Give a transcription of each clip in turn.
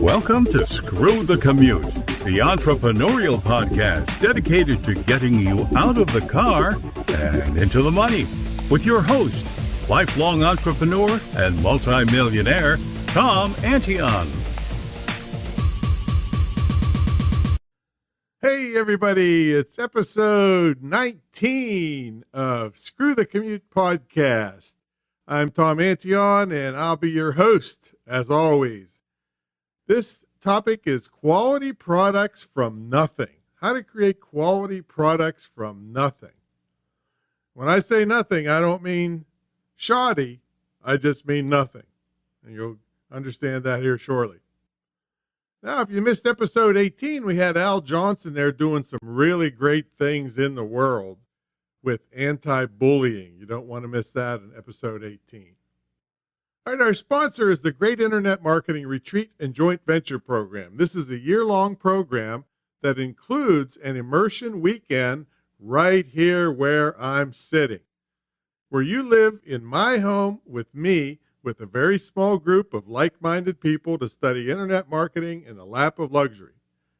Welcome to Screw the Commute, the entrepreneurial podcast dedicated to getting you out of the car and into the money. With your host, lifelong entrepreneur and multimillionaire, Tom Antion. Hey everybody, it's episode 19 of Screw the Commute podcast. I'm Tom Antion and I'll be your host as always. This topic is quality products from nothing. How to create quality products from nothing. When I say nothing, I don't mean shoddy. I just mean nothing. And you'll understand that here shortly. Now, if you missed episode 18, we had Al Johnson there doing some really great things in the world with anti-bullying. You don't want to miss that in episode 18. All right, our sponsor is the Great Internet Marketing Retreat and Joint Venture Program. This is a year-long program that includes an immersion weekend right here where I'm sitting, where you live in my home with me, with a very small group of like-minded people to study internet marketing in a lap of luxury.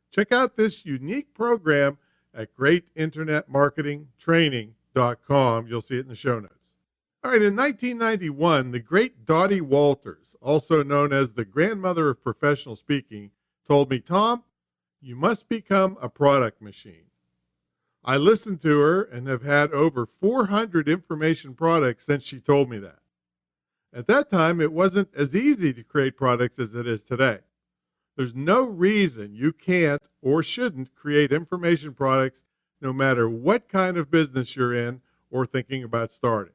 Check out this unique program at greatinternetmarketingtraining.com. You'll see it in the show notes. All right, in 1991, the great Dottie Walters, also known as the grandmother of professional speaking, told me, Tom, you must become a product machine. I listened to her and have had over 400 information products since she told me that. At that time, it wasn't as easy to create products as it is today. There's no reason you can't or shouldn't create information products no matter what kind of business you're in or thinking about starting.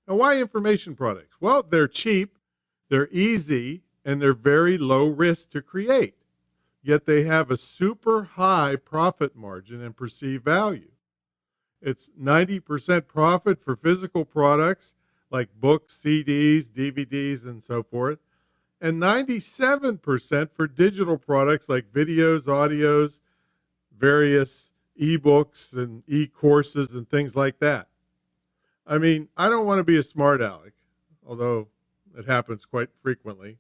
Now, why information products? Well, they're cheap, they're easy, and they're very low risk to create. Yet they have a super high profit margin and perceived value. It's 90% profit for physical products like books, CDs, DVDs, and so forth, and 97% for digital products like videos, audios, various ebooks and e-courses and things like that. I mean, I don't want to be a smart aleck, although it happens quite frequently.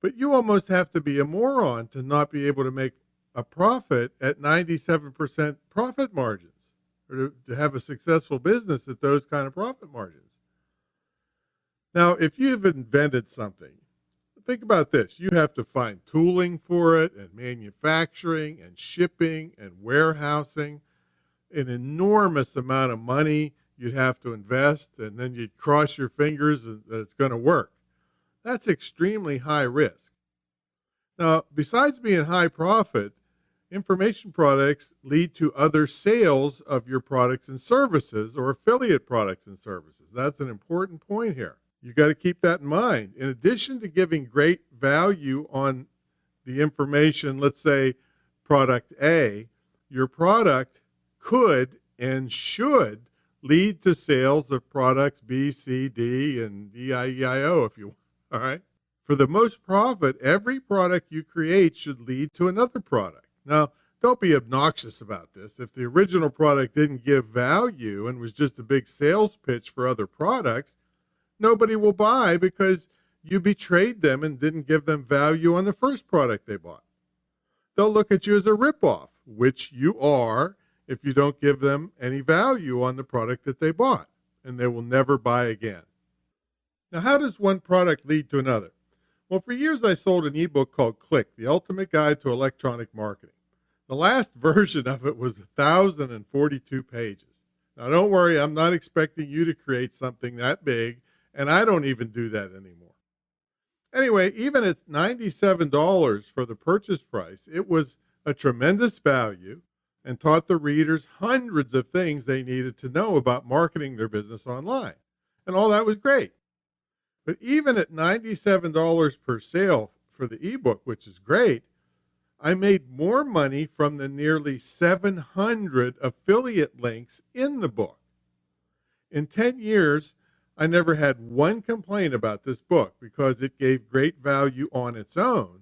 But you almost have to be a moron to not be able to make a profit at 97% profit margins, or to have a successful business at those kind of profit margins. Now, if you've invented something, think about this. You have to find tooling for it and manufacturing and shipping and warehousing, an enormous amount of money you'd have to invest, and then you'd cross your fingers that it's going to work. That's extremely high risk. Now, besides being high profit, information products lead to other sales of your products and services or affiliate products and services. That's an important point here. You got to keep that in mind. In addition to giving great value on the information, let's say product A, your product could and should lead to sales of products B, C, D, and E, I, E, I, O, if you want. All right. For the most profit, every product you create should lead to another product. Now, don't be obnoxious about this. If the original product didn't give value and was just a big sales pitch for other products, nobody will buy because you betrayed them and didn't give them value on the first product they bought. They'll look at you as a ripoff, which you are if you don't give them any value on the product that they bought, and they will never buy again. Now, how does one product lead to another? Well, for years I sold an ebook called Click, The Ultimate Guide to Electronic Marketing. The last version of it was 1,042 pages. Now, don't worry, I'm not expecting you to create something that big, and I don't even do that anymore. Anyway, even at $97 for the purchase price, it was a tremendous value and taught the readers hundreds of things they needed to know about marketing their business online. And all that was great. But even at $97 per sale for the ebook, which is great, I made more money from the nearly 700 affiliate links in the book. In 10 years, I never had one complaint about this book because it gave great value on its own.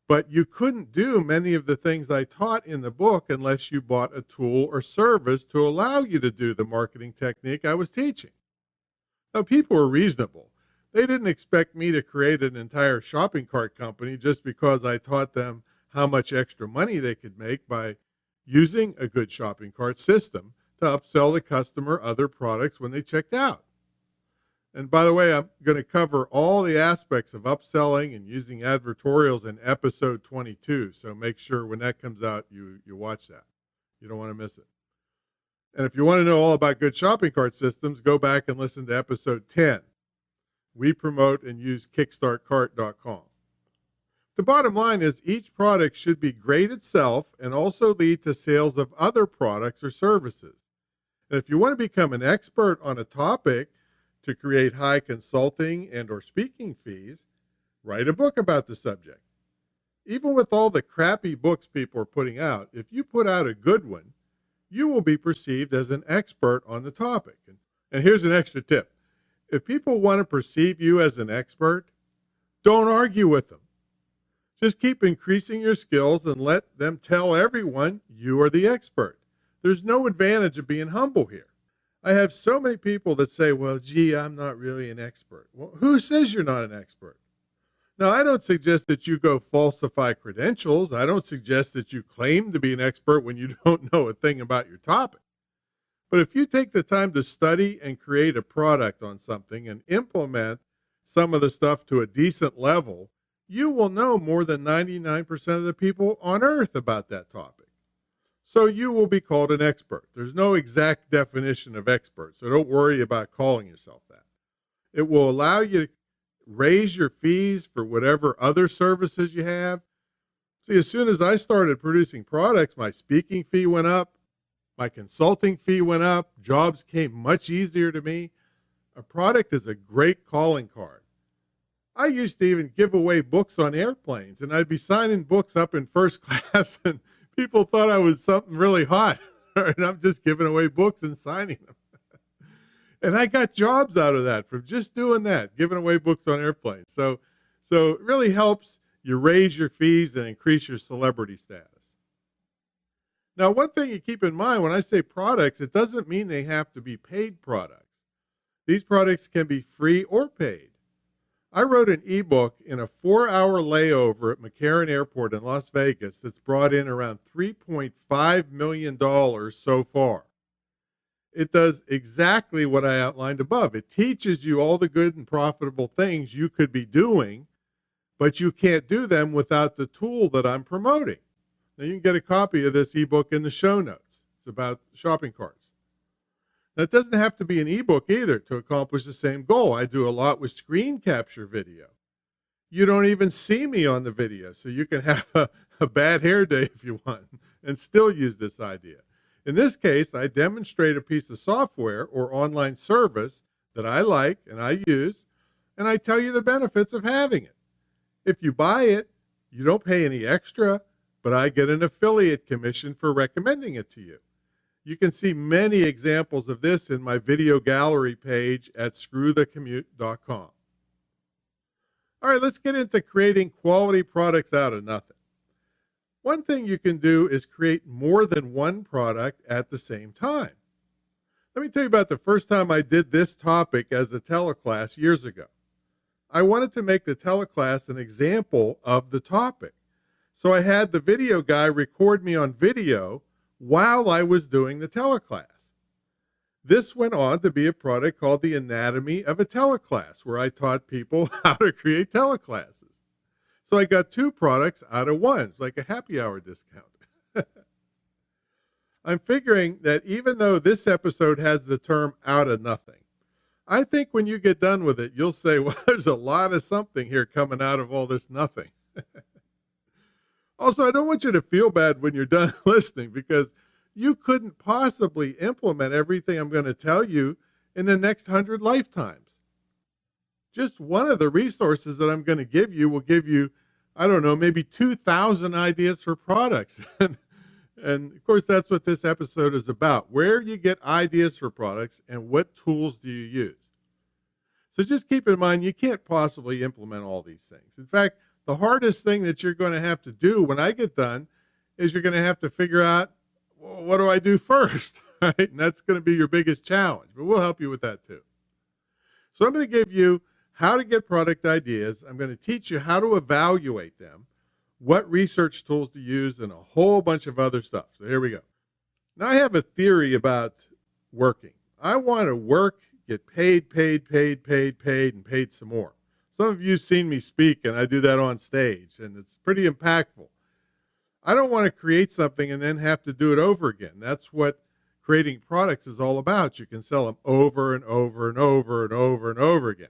But you couldn't do many of the things I taught in the book unless you bought a tool or service to allow you to do the marketing technique I was teaching. Now, people are reasonable. They didn't expect me to create an entire shopping cart company just because I taught them how much extra money they could make by using a good shopping cart system to upsell the customer other products when they checked out. And by the way, I'm going to cover all the aspects of upselling and using advertorials in episode 22. So make sure when that comes out, you watch that. You don't want to miss it. And if you want to know all about good shopping cart systems, go back and listen to episode 10. We promote and use kickstartcart.com. The bottom line is each product should be great itself and also lead to sales of other products or services. And if you want to become an expert on a topic to create high consulting and or speaking fees, write a book about the subject. Even with all the crappy books people are putting out, if you put out a good one, you will be perceived as an expert on the topic. And here's an extra tip. If people want to perceive you as an expert, don't argue with them. Just keep increasing your skills and let them tell everyone you are the expert. There's no advantage of being humble here. I have so many people that say, well, gee, I'm not really an expert. Well, who says you're not an expert? Now, I don't suggest that you go falsify credentials. I don't suggest that you claim to be an expert when you don't know a thing about your topic. But if you take the time to study and create a product on something and implement some of the stuff to a decent level, you will know more than 99% of the people on earth about that topic. So you will be called an expert. There's no exact definition of expert, so don't worry about calling yourself that. It will allow you to raise your fees for whatever other services you have. See, as soon as I started producing products, my speaking fee went up, my consulting fee went up, jobs came much easier to me. A product is a great calling card. I used to even give away books on airplanes, and I'd be signing books up in first class, and people thought I was something really hot, and I'm just giving away books and signing them. And I got jobs out of that from just doing that, giving away books on airplanes. So it really helps you raise your fees and increase your celebrity status. Now, one thing you keep in mind when I say products, it doesn't mean they have to be paid products. These products can be free or paid. I wrote an ebook in a 4-hour layover at McCarran Airport in Las Vegas that's brought in around $3.5 million so far. It does exactly what I outlined above. It teaches you all the good and profitable things you could be doing, but you can't do them without the tool that I'm promoting. Now, you can get a copy of this ebook in the show notes. It's about shopping carts. Now, it doesn't have to be an ebook either to accomplish the same goal. I do a lot with screen capture video. You don't even see me on the video, so you can have a bad hair day if you want and still use this idea. In this case, I demonstrate a piece of software or online service that I like and I use, and I tell you the benefits of having it. If you buy it, you don't pay any extra, but I get an affiliate commission for recommending it to you. You can see many examples of this in my video gallery page at screwthecommute.com. All right, let's get into creating quality products out of nothing. One thing you can do is create more than one product at the same time. Let me tell you about the first time I did this topic as a teleclass years ago. I wanted to make the teleclass an example of the topic. So I had the video guy record me on video while I was doing the teleclass. This went on to be a product called The Anatomy of a Teleclass, where I taught people how to create teleclasses. So I got 2 products out of 1. It's like a happy hour discount. I'm figuring that even though this episode has the term out of nothing, I think when you get done with it, you'll say, well, there's a lot of something here coming out of all this nothing. Also, I don't want you to feel bad when you're done listening, because you couldn't possibly implement everything I'm going to tell you in the next 100 lifetimes. Just one of the resources that I'm going to give you will give you, I don't know, maybe 2,000 ideas for products. And of course, that's what this episode is about. Where you get ideas for products and what tools do you use? So just keep in mind, you can't possibly implement all these things. In fact, the hardest thing that you're going to have to do when I get done is you're going to have to figure out, well, what do I do first? Right? And that's going to be your biggest challenge, but we'll help you with that too. So I'm going to give you how to get product ideas. I'm going to teach you how to evaluate them, what research tools to use, and a whole bunch of other stuff. So here we go. Now I have a theory about working. I want to work, get paid, and paid some more. Some of you have seen me speak, and I do that on stage, and it's pretty impactful. I don't want to create something and then have to do it over again. That's what creating products is all about. You can sell them over and over and over and over and over again.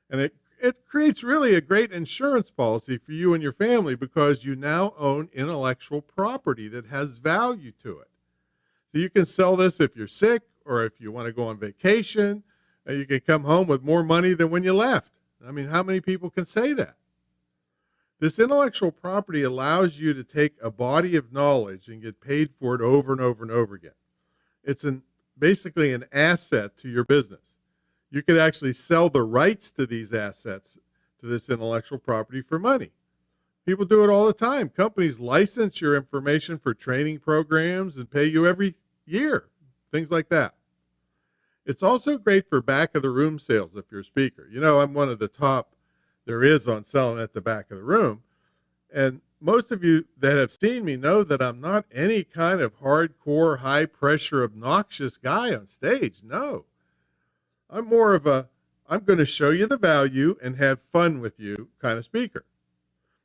And it creates really a great insurance policy for you and your family because you now own intellectual property that has value to it. So you can sell this if you're sick or if you want to go on vacation, and you can come home with more money than when you left. I mean, how many people can say that? This intellectual property allows you to take a body of knowledge and get paid for it over and over and over again. It's basically an asset to your business. You could actually sell the rights to these assets, to this intellectual property, for money. People do it all the time. Companies license your information for training programs and pay you every year, things like that. It's also great for back of the room sales if you're a speaker. You know, I'm one of the top there is on selling at the back of the room. And most of you that have seen me know that I'm not any kind of hardcore, high pressure, obnoxious guy on stage. No, I'm more of I'm going to show you the value and have fun with you kind of speaker.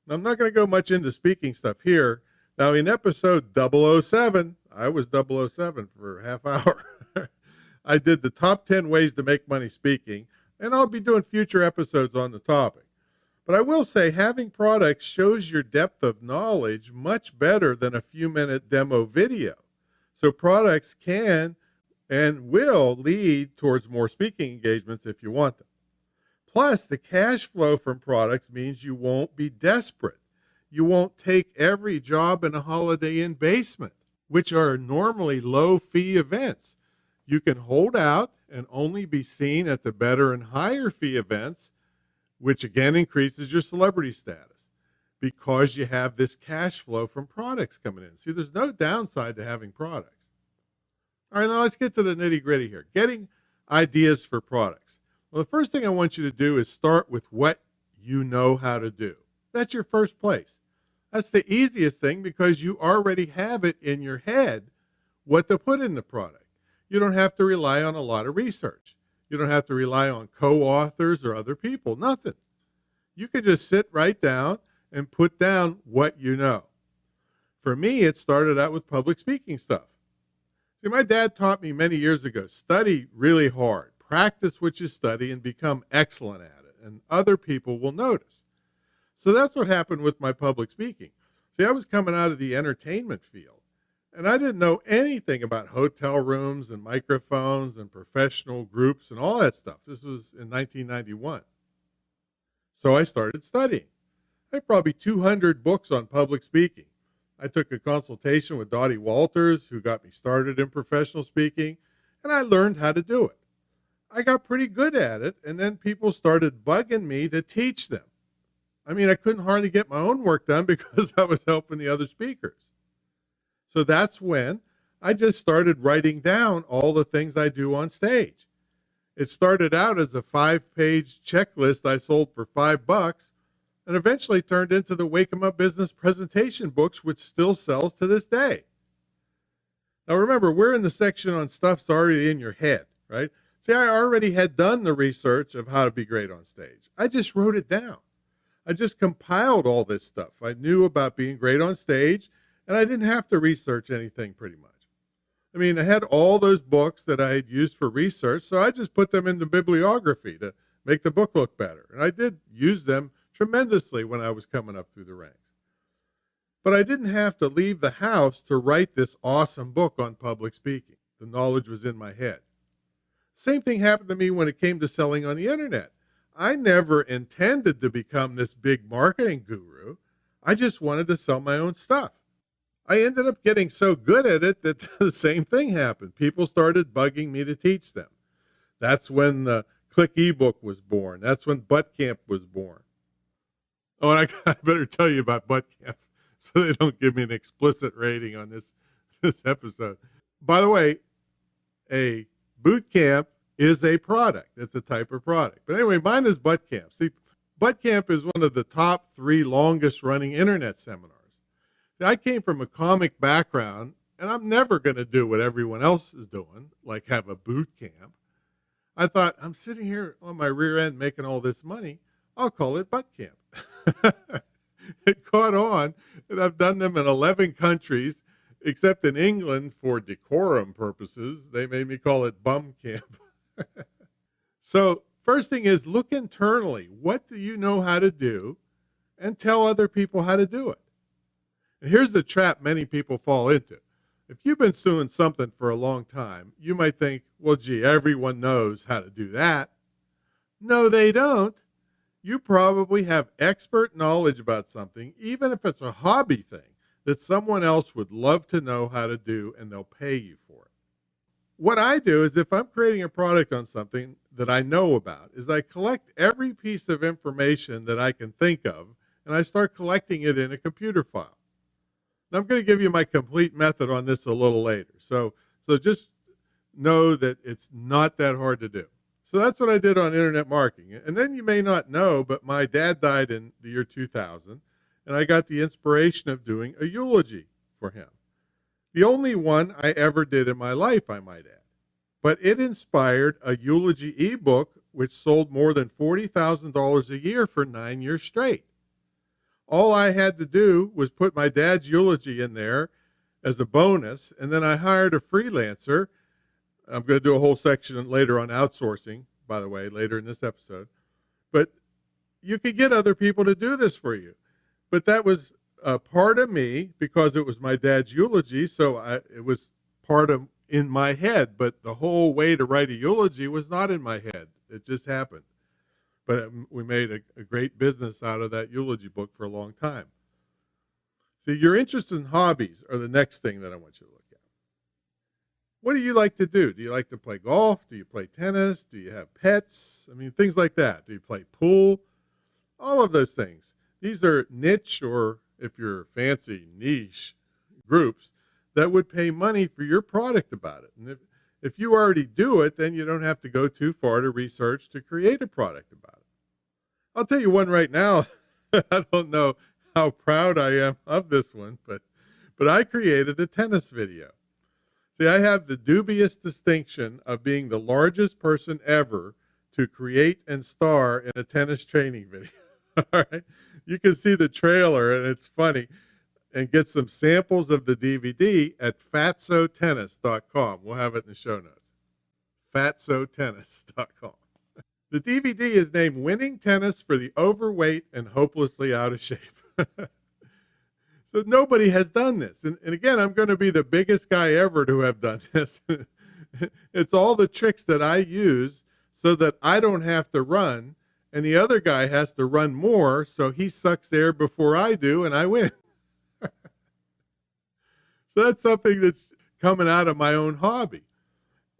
I'm not going to go much into speaking stuff here. Now, in episode 007, I was 007 for a half hour. I did the top 10 ways to make money speaking, and I'll be doing future episodes on the topic. But I will say having products shows your depth of knowledge much better than a few-minute demo video. So products can and will lead towards more speaking engagements if you want them. Plus, the cash flow from products means you won't be desperate. You won't take every job in a Holiday Inn basement, which are normally low-fee events. You can hold out and only be seen at the better and higher fee events, which again increases your celebrity status because you have this cash flow from products coming in. See, there's no downside to having products. All right, now let's get to the nitty-gritty here. Getting ideas for products. Well, the first thing I want you to do is start with what you know how to do. That's your first place. That's the easiest thing because you already have it in your head what to put in the product. You don't have to rely on a lot of research. You don't have to rely on co-authors or other people, nothing. You can just sit right down and put down what you know. For me, it started out with public speaking stuff. See, my dad taught me many years ago, study really hard. Practice what you study and become excellent at it, and other people will notice. So that's what happened with my public speaking. See, I was coming out of the entertainment field, and I didn't know anything about hotel rooms and microphones and professional groups and all that stuff. This was in 1991. So I started studying. I have probably 200 books on public speaking. I took a consultation with Dottie Walters, who got me started in professional speaking, and I learned how to do it. I got pretty good at it, and then people started bugging me to teach them. I mean, I couldn't hardly get my own work done because I was helping the other speakers. So that's when I just started writing down all the things I do on stage. It started out as a 5-page checklist I sold for $5 and eventually turned into the Wake 'em Up Business presentation books, which still sells to this day. Now remember, we're in the section on stuff's already in your head, right? See, I already had done the research of how to be great on stage. I just wrote it down. I just compiled all this stuff. I knew about being great on stage, and I didn't have to research anything pretty much. I mean, I had all those books that I had used for research, so I just put them in the bibliography to make the book look better. And I did use them tremendously when I was coming up through the ranks. But I didn't have to leave the house to write this awesome book on public speaking. The knowledge was in my head. Same thing happened to me when it came to selling on the internet. I never intended to become this big marketing guru. I just wanted to sell my own stuff. I ended up getting so good at it that the same thing happened. People started bugging me to teach them. That's when the Click ebook was born. That's when Butt Camp was born. Oh, and I better tell you about Butt Camp so they don't give me an explicit rating on this episode. By the way, a boot camp is a product. It's a type of product. But anyway, mine is Butt Camp. See, Butt Camp is one of the top 3 longest running internet seminars. See, I came from a comic background, and I'm never going to do what everyone else is doing, like have a boot camp. I thought, I'm sitting here on my rear end making all this money. I'll call it Butt Camp. It caught on, and I've done them in 11 countries, except in England for decorum purposes. They made me call it Bum Camp. So first thing is, look internally. What do you know how to do? And tell other people how to do it. And here's the trap many people fall into. If you've been doing something for a long time, you might think, well, gee, everyone knows how to do that. No, they don't. You probably have expert knowledge about something, even if it's a hobby thing, that someone else would love to know how to do, and they'll pay you for it. What I do is, if I'm creating a product on something that I know about, is I collect every piece of information that I can think of, and I start collecting it in a computer file. And I'm going to give you my complete method on this a little later. So just know that it's not that hard to do. So that's what I did on internet marketing. And then you may not know, but my dad died in the year 2000, and I got the inspiration of doing a eulogy for him. The only one I ever did in my life, I might add. But it inspired a eulogy ebook, which sold more than $40,000 a year for 9 years straight. All I had to do was put my dad's eulogy in there as a bonus, and then I hired a freelancer. I'm going to do a whole section later on outsourcing, by the way, later in this episode. But you could get other people to do this for you. But that was a part of me because it was my dad's eulogy, so it was part of in my head. But the whole way to write a eulogy was not in my head. It just happened. But we made a great business out of that eulogy book for a long time. See, your interests and hobbies are the next thing that I want you to look at. What do you like to do? Do you like to play golf? Do you play tennis? Do you have pets? I mean, things like that. Do you play pool? All of those things. These are niche, or if you're fancy, niche groups that would pay money for your product about it. And if you already do it, then you don't have to go too far to research to create a product about it. I'll tell you one right now. I don't know how proud I am of this one, but I created a tennis video. See, I have the dubious distinction of being the largest person ever to create and star in a tennis training video. All right? You can see the trailer, and it's funny, and get some samples of the DVD at fatsotennis.com. We'll have it in the show notes. fatsotennis.com. The DVD is named Winning Tennis for the Overweight and Hopelessly Out of Shape. So nobody has done this. And again, I'm going to be the biggest guy ever to have done this. It's all the tricks that I use so that I don't have to run, and the other guy has to run more, so he sucks air before I do, and I win. So that's something that's coming out of my own hobby.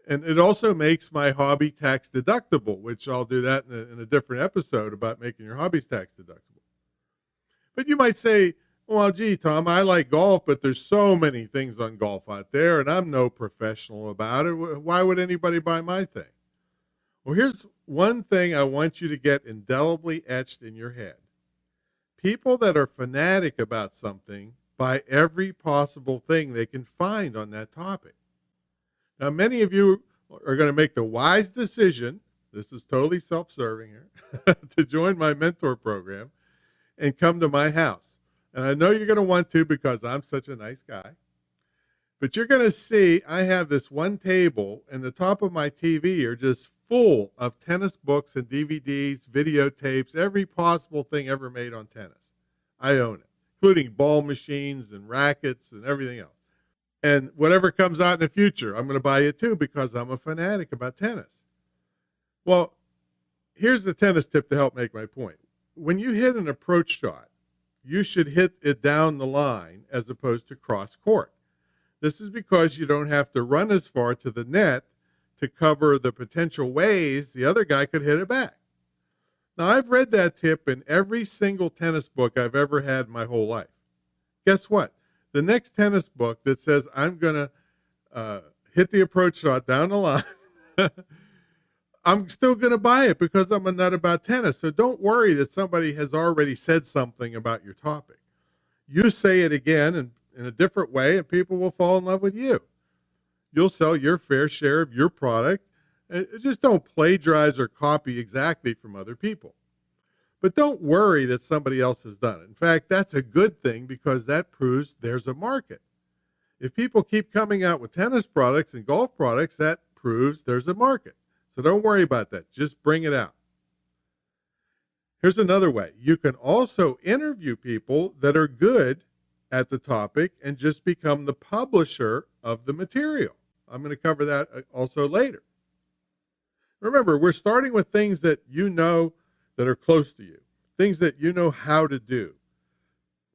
And it also makes my hobby tax deductible, which I'll do that in a different episode about making your hobbies tax deductible. But you might say, well, gee, Tom, I like golf, but there's so many things on golf out there, and I'm no professional about it. Why would anybody buy my thing? Well, here's one thing I want you to get indelibly etched in your head. People that are fanatic about something buy every possible thing they can find on that topic. Now, many of you are going to make the wise decision, this is totally self-serving here, to join my mentor program and come to my house. And I know you're going to want to because I'm such a nice guy. But you're going to see I have this one table, and the top of my TV are just full of tennis books and DVDs, videotapes, every possible thing ever made on tennis. I own it, including ball machines and rackets and everything else. And whatever comes out in the future, I'm going to buy it too because I'm a fanatic about tennis. Well, here's the tennis tip to help make my point. When you hit an approach shot, you should hit it down the line as opposed to cross court. This is because you don't have to run as far to the net to cover the potential ways the other guy could hit it back. Now, I've read that tip in every single tennis book I've ever had my whole life. Guess what? The next tennis book that says I'm going to hit the approach shot down the line, I'm still going to buy it because I'm a nut about tennis. So don't worry that somebody has already said something about your topic. You say it again and in a different way, and people will fall in love with you. You'll sell your fair share of your product. And just don't plagiarize or copy exactly from other people. But don't worry that somebody else has done it. In fact, that's a good thing because that proves there's a market. If people keep coming out with tennis products and golf products, that proves there's a market. So don't worry about that. Just bring it out. Here's another way. You can also interview people that are good at the topic and just become the publisher of the material. I'm going to cover that also later. Remember, we're starting with things that you know that are close to you, things that you know how to do.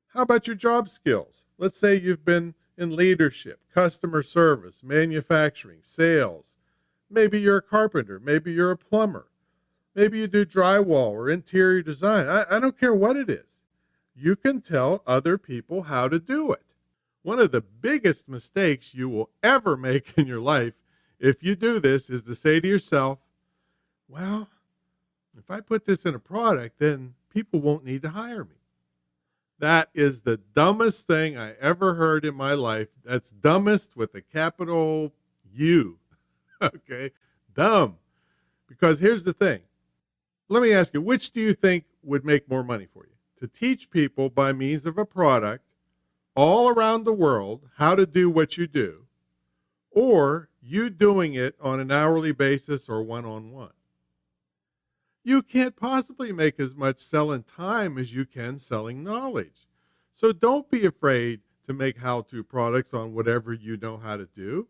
How about your job skills? Let's say you've been in leadership, customer service, manufacturing, sales. Maybe you're a carpenter. Maybe you're a plumber. Maybe you do drywall or interior design. I don't care what it is. You can tell other people how to do it. One of the biggest mistakes you will ever make in your life if you do this is to say to yourself, well, if I put this in a product, then people won't need to hire me. That is the dumbest thing I ever heard in my life. That's dumbest with a capital U. Okay, dumb. Because here's the thing. Let me ask you, which do you think would make more money for you? To teach people by means of a product all around the world how to do what you do, or you doing it on an hourly basis or one-on-one? You can't possibly make as much selling time as you can selling knowledge. So don't be afraid to make how-to products on whatever you know how to do.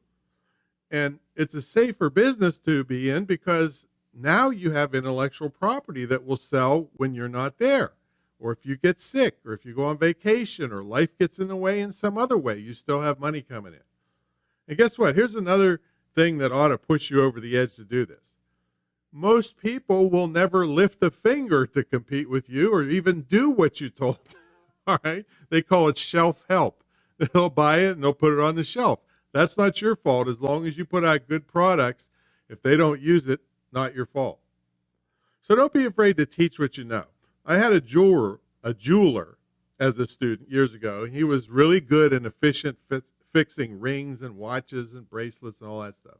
And it's a safer business to be in because now you have intellectual property that will sell when you're not there. Or if you get sick, or if you go on vacation, or life gets in the way in some other way, you still have money coming in. And guess what? Here's another thing that ought to push you over the edge to do this. Most people will never lift a finger to compete with you or even do what you told them. All right? They call it shelf help. They'll buy it and they'll put it on the shelf. That's not your fault as long as you put out good products. If they don't use it, not your fault. So don't be afraid to teach what you know. I had a jeweler as a student years ago. He was really good and efficient fixing rings and watches and bracelets and all that stuff.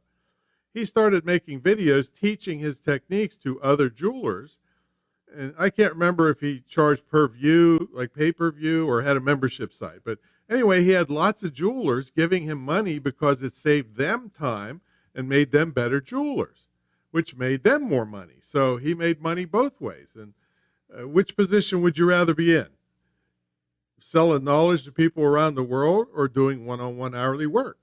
He started making videos teaching his techniques to other jewelers. And I can't remember if he charged per view, like pay-per-view, or had a membership site. But anyway, he had lots of jewelers giving him money because it saved them time and made them better jewelers, which made them more money. So he made money both ways. And which position would you rather be in? Selling knowledge to people around the world or doing one-on-one hourly work?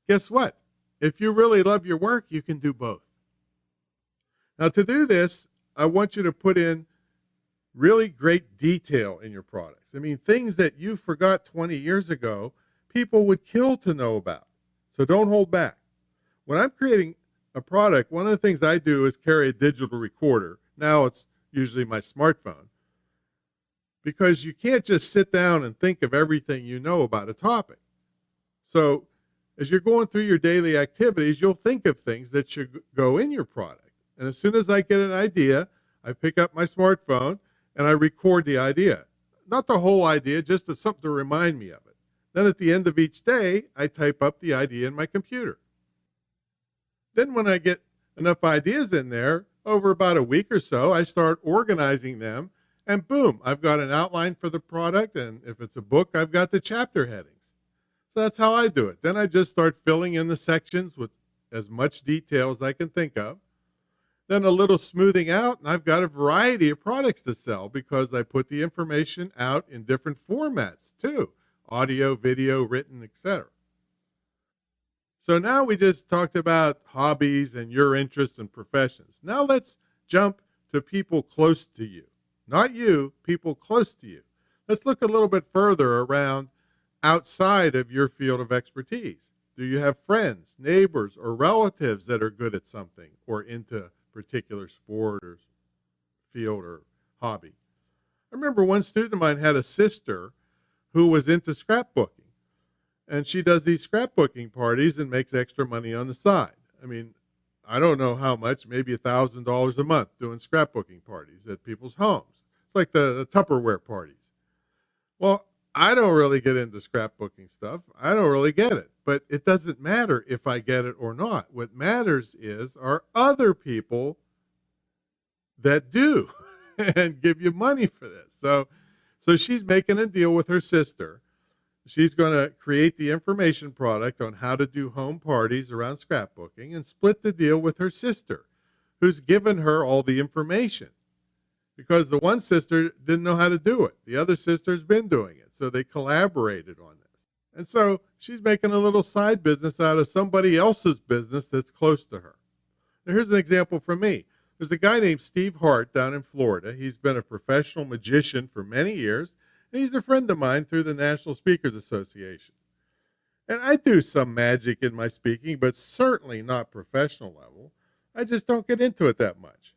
Guess what? If you really love your work, you can do both. Now, to do this, I want you to put in really great detail in your products. I mean, things that you forgot 20 years ago, people would kill to know about. So don't hold back. When I'm creating a product, one of the things I do is carry a digital recorder. Now it's usually my smartphone. Because you can't just sit down and think of everything you know about a topic. So as you're going through your daily activities, you'll think of things that should go in your product. And as soon as I get an idea, I pick up my smartphone and I record the idea. Not the whole idea, just something to remind me of it. Then at the end of each day, I type up the idea in my computer. Then when I get enough ideas in there, over about a week or so, I start organizing them. And boom, I've got an outline for the product. And if it's a book, I've got the chapter headings. So that's how I do it. Then I just start filling in the sections with as much detail as I can think of. Then a little smoothing out, and I've got a variety of products to sell because I put the information out in different formats too. Audio, video, written, etc. So now we just talked about hobbies and your interests and professions. Now let's jump to people close to you. Not you, people close to you. Let's look a little bit further around outside of your field of expertise. Do you have friends, neighbors, or relatives that are good at something or into a particular sport or field or hobby? I remember one student of mine had a sister who was into scrapbooking. And she does these scrapbooking parties and makes extra money on the side. I mean, I don't know how much, maybe $1,000 a month doing scrapbooking parties at people's homes. It's like the Tupperware parties. Well, I don't really get into scrapbooking stuff. I don't really get it, but it doesn't matter if I get it or not. What matters are other people that do and give you money for this. So she's making a deal with her sister. She's going to create the information product on how to do home parties around scrapbooking and split the deal with her sister, who's given her all the information, because the one sister didn't know how to do it. The other sister's been doing it. So they collaborated on this. And so she's making a little side business out of somebody else's business that's close to her. Now, here's an example from me. There's a guy named Steve Hart down in Florida. He's been a professional magician for many years, and he's a friend of mine through the National Speakers Association. And I do some magic in my speaking, but certainly not professional level. I just don't get into it that much.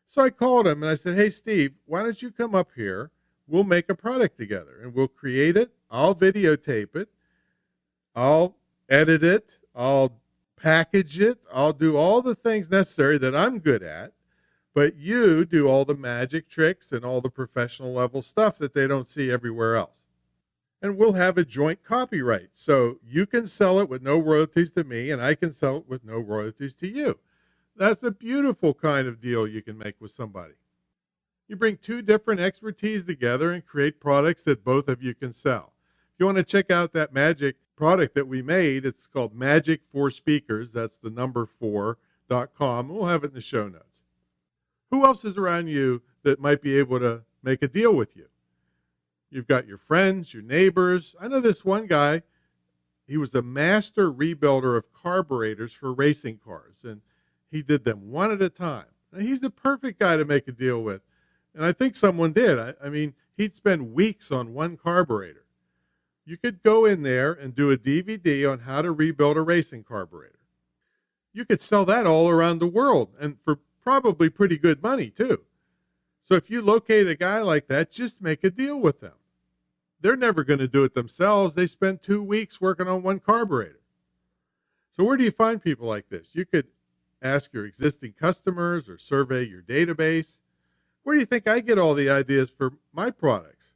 So I called him and I said, hey, Steve, why don't you come up here? We'll make a product together and we'll create it. I'll videotape it. I'll edit it. I'll package it. I'll do all the things necessary that I'm good at. But you do all the magic tricks and all the professional level stuff that they don't see everywhere else. And we'll have a joint copyright. So you can sell it with no royalties to me, and I can sell it with no royalties to you. That's a beautiful kind of deal you can make with somebody. You bring two different expertise together and create products that both of you can sell. If you want to check out that magic product that we made, it's called Magic for Speakers. That's the number 4.com. We'll have it in the show notes. Who else is around you that might be able to make a deal with you? You've got your friends, your neighbors. I know this one guy, he was a master rebuilder of carburetors for racing cars, and he did them one at a time. Now, he's the perfect guy to make a deal with. And I think someone did. I mean, he'd spend weeks on one carburetor. You could go in there and do a DVD on how to rebuild a racing carburetor. You could sell that all around the world, and for probably pretty good money, too. So if you locate a guy like that, just make a deal with them. They're never going to do it themselves. They spend 2 weeks working on one carburetor. So where do you find people like this? You could ask your existing customers or survey your database. Where do you think I get all the ideas for my products?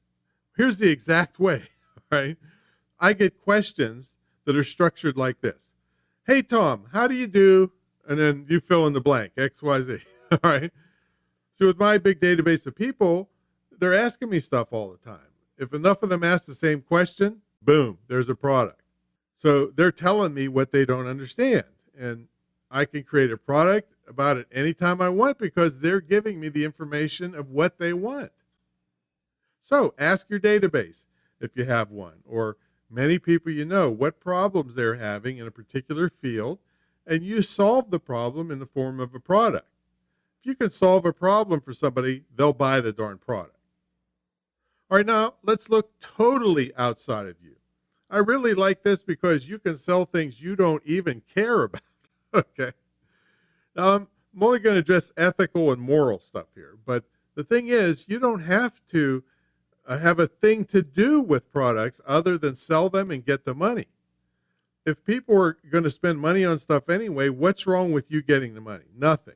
Here's the exact way, right? I get questions that are structured like this. Hey, Tom, how do you do? And then you fill in the blank, X, Y, Z, all right? So with my big database of people, they're asking me stuff all the time. If enough of them ask the same question, boom, there's a product. So they're telling me what they don't understand. And I can create a product about it anytime I want because they're giving me the information of what they want. So ask your database if you have one, or many people you know, what problems they're having in a particular field, and you solve the problem in the form of a product. If you can solve a problem for somebody, they'll buy the darn product. All right, now let's look totally outside of you. I really like this because you can sell things you don't even care about. Okay. Now, I'm only going to address ethical and moral stuff here, but the thing is, you don't have to have a thing to do with products other than sell them and get the money. If people are going to spend money on stuff anyway, what's wrong with you getting the money? Nothing.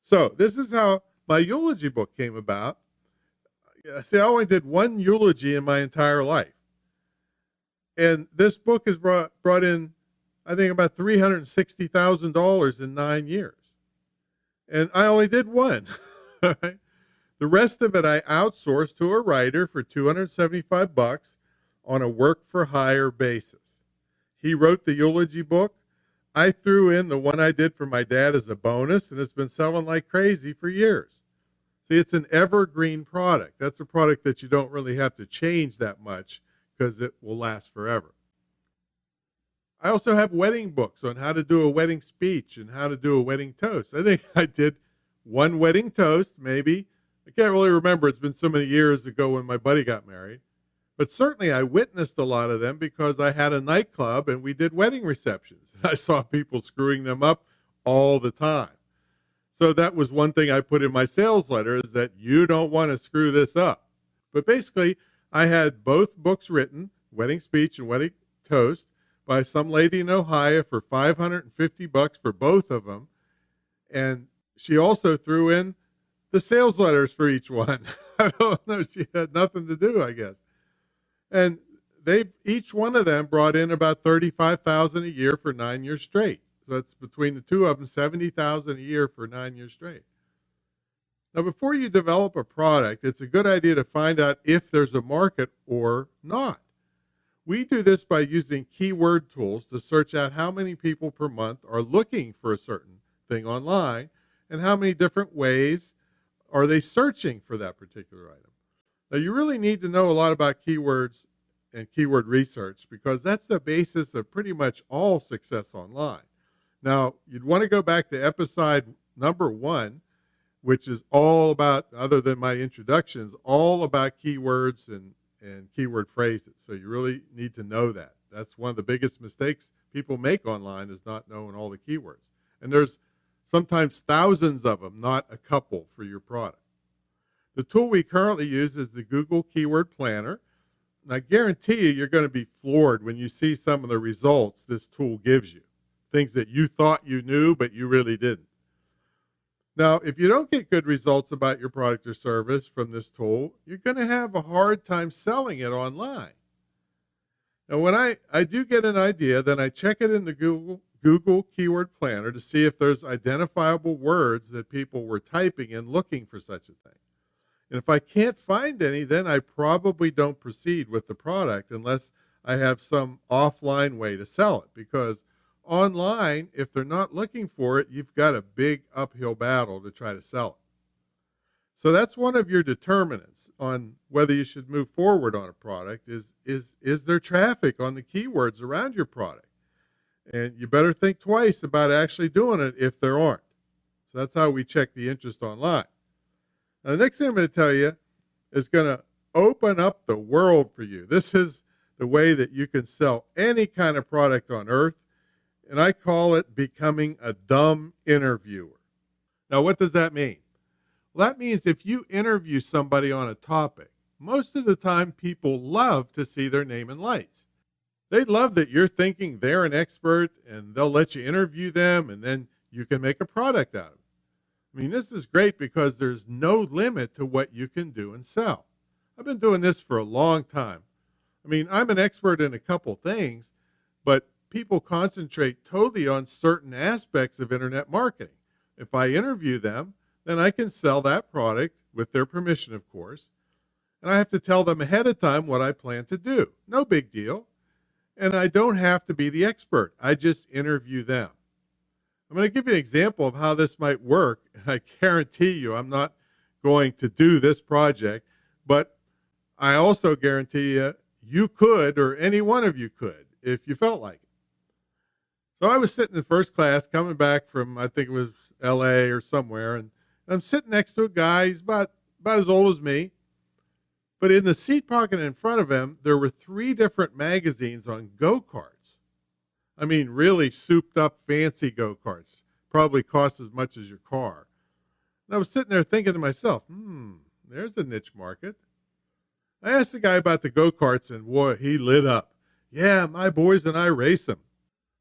So this is how my eulogy book came about. See, I only did one eulogy in my entire life. And this book has brought in, I think, about $360,000 in 9 years. And I only did one. Right? The rest of it I outsourced to a writer for $275 on a work-for-hire basis. He wrote the eulogy book. I threw in the one I did for my dad as a bonus, and it's been selling like crazy for years. See, it's an evergreen product. That's a product that you don't really have to change that much because it will last forever. I also have wedding books on how to do a wedding speech and how to do a wedding toast. I think I did one wedding toast, maybe. I can't really remember. It's been so many years ago when my buddy got married. But certainly I witnessed a lot of them because I had a nightclub and we did wedding receptions. I saw people screwing them up all the time. So that was one thing I put in my sales letter, is that you don't want to screw this up. But basically, I had both books written, Wedding Speech and Wedding Toast, by some lady in Ohio for $550 for both of them. And she also threw in the sales letters for each one. I don't know. She had nothing to do, I guess. And each one of them brought in about $35,000 a year for 9 years straight. So that's between the two of them, $70,000 a year for 9 years straight. Now, before you develop a product, it's a good idea to find out if there's a market or not. We do this by using keyword tools to search out how many people per month are looking for a certain thing online and how many different ways are they searching for that particular item. Now, you really need to know a lot about keywords and keyword research because that's the basis of pretty much all success online. Now, you'd want to go back to episode number 1, which is all about, other than my introductions, all about keywords and keyword phrases. So you really need to know that. That's one of the biggest mistakes people make online is not knowing all the keywords. And there's sometimes thousands of them, not a couple for your product. The tool we currently use is the Google Keyword Planner. And I guarantee you're going to be floored when you see some of the results this tool gives you. Things that you thought you knew, but you really didn't. Now, if you don't get good results about your product or service from this tool, you're going to have a hard time selling it online. Now, when I do get an idea, then I check it in the Google Keyword Planner to see if there's identifiable words that people were typing and looking for such a thing. And if I can't find any, then I probably don't proceed with the product unless I have some offline way to sell it. Because online, if they're not looking for it, you've got a big uphill battle to try to sell it. So that's one of your determinants on whether you should move forward on a product is there traffic on the keywords around your product? And you better think twice about actually doing it if there aren't. So that's how we check the interest online. Now, the next thing I'm going to tell you is going to open up the world for you. This is the way that you can sell any kind of product on earth. And I call it becoming a dumb interviewer. Now, what does that mean? Well, that means if you interview somebody on a topic, most of the time people love to see their name in lights. They love that you're thinking they're an expert and they'll let you interview them and then you can make a product out of it. I mean, this is great because there's no limit to what you can do and sell. I've been doing this for a long time. I mean, I'm an expert in a couple things, but people concentrate totally on certain aspects of internet marketing. If I interview them, then I can sell that product with their permission, of course. And I have to tell them ahead of time what I plan to do. No big deal. And I don't have to be the expert. I just interview them. I'm going to give you an example of how this might work. And I guarantee you I'm not going to do this project, but I also guarantee you could, or any one of you could, if you felt like it. So I was sitting in first class coming back from, I think it was LA or somewhere, and I'm sitting next to a guy, he's about as old as me, but in the seat pocket in front of him, there were 3 different magazines on go-karts. I mean, really souped up fancy go-karts, probably cost as much as your car. And I was sitting there thinking to myself, there's a niche market. I asked the guy about the go-karts, and boy, he lit up. Yeah, my boys and I race them.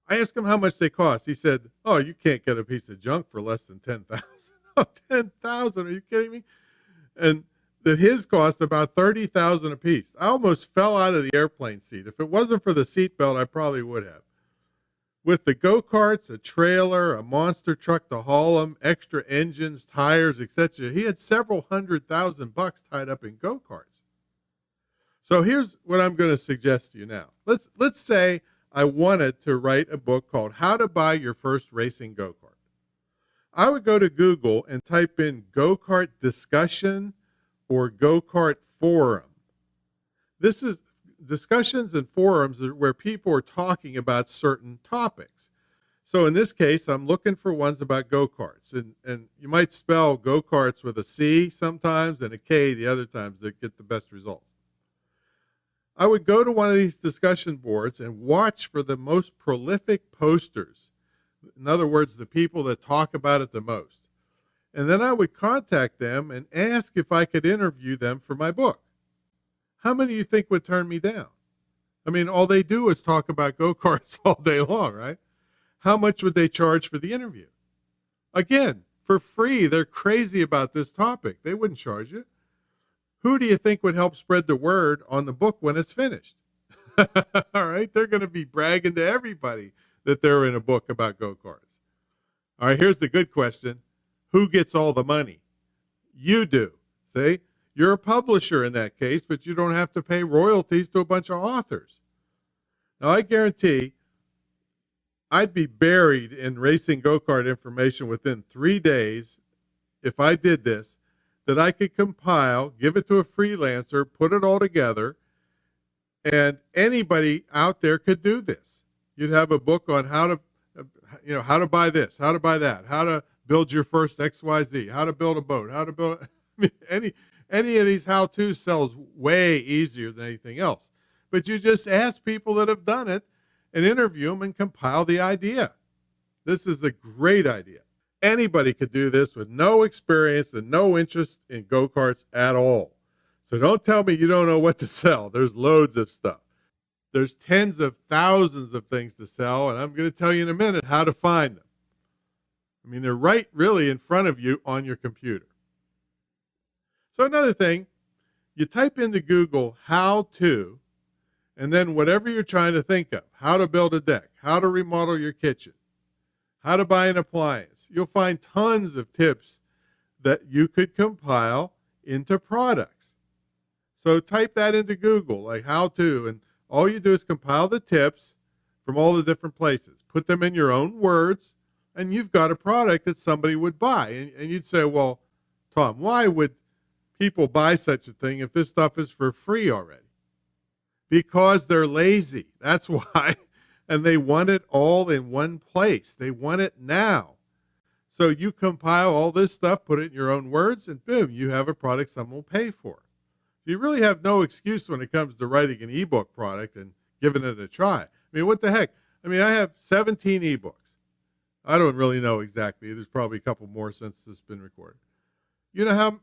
I asked him how much they cost. He said, oh, you can't get a piece of junk for less than $10,000. Oh, $10,000, are you kidding me? And that his cost about $30,000 a piece. I almost fell out of the airplane seat. If it wasn't for the seatbelt, I probably would have. With the go-karts, a trailer, a monster truck to haul them, extra engines, tires, etc., he had several $100,000 tied up in go-karts. So here's what I'm going to suggest to you now. Let's say I wanted to write a book called How to Buy Your First Racing Go-Kart. I would go to Google and type in go-kart discussion or go-kart forum. This is discussions and forums where people are talking about certain topics. So in this case, I'm looking for ones about go-karts. And you might spell go-karts with a C sometimes and a K the other times to get the best results. I would go to one of these discussion boards and watch for the most prolific posters. In other words, the people that talk about it the most. And then I would contact them and ask if I could interview them for my book. How many do you think would turn me down? I mean, all they do is talk about go-karts all day long, right? How much would they charge for the interview? Again, for free. They're crazy about this topic. They wouldn't charge you. Who do you think would help spread the word on the book when it's finished? All right, they're going to be bragging to everybody that they're in a book about go-karts. All right, here's the good question. Who gets all the money? You do. See? You're a publisher in that case, but you don't have to pay royalties to a bunch of authors. Now, I guarantee I'd be buried in racing go-kart information within 3 days if I did this, that I could compile, give it to a freelancer, put it all together, and anybody out there could do this. You'd have a book on how to buy this, how to buy that, how to build your first XYZ, how to build a boat, how to build, I mean, any of these how-tos sells way easier than anything else. But you just ask people that have done it and interview them and compile the idea. This is a great idea. Anybody could do this with no experience and no interest in go-karts at all. So don't tell me you don't know what to sell. There's loads of stuff. There's tens of thousands of things to sell, and I'm going to tell you in a minute how to find them. I mean, they're right really in front of you on your computer. So another thing, you type into Google how to, and then whatever you're trying to think of, how to build a deck, how to remodel your kitchen, how to buy an appliance. You'll find tons of tips that you could compile into products. So type that into Google, like how to, and all you do is compile the tips from all the different places, put them in your own words, and you've got a product that somebody would buy. And you'd say, well, Tom, why would people buy such a thing if this stuff is for free already? Because they're lazy. That's why. And they want it all in one place. They want it now. So you compile all this stuff, put it in your own words, and boom, you have a product someone will pay for. So you really have no excuse when it comes to writing an ebook product and giving it a try. I mean, what the heck? I mean, I have 17 ebooks. I don't really know exactly. There's probably a couple more since this has been recorded. You know how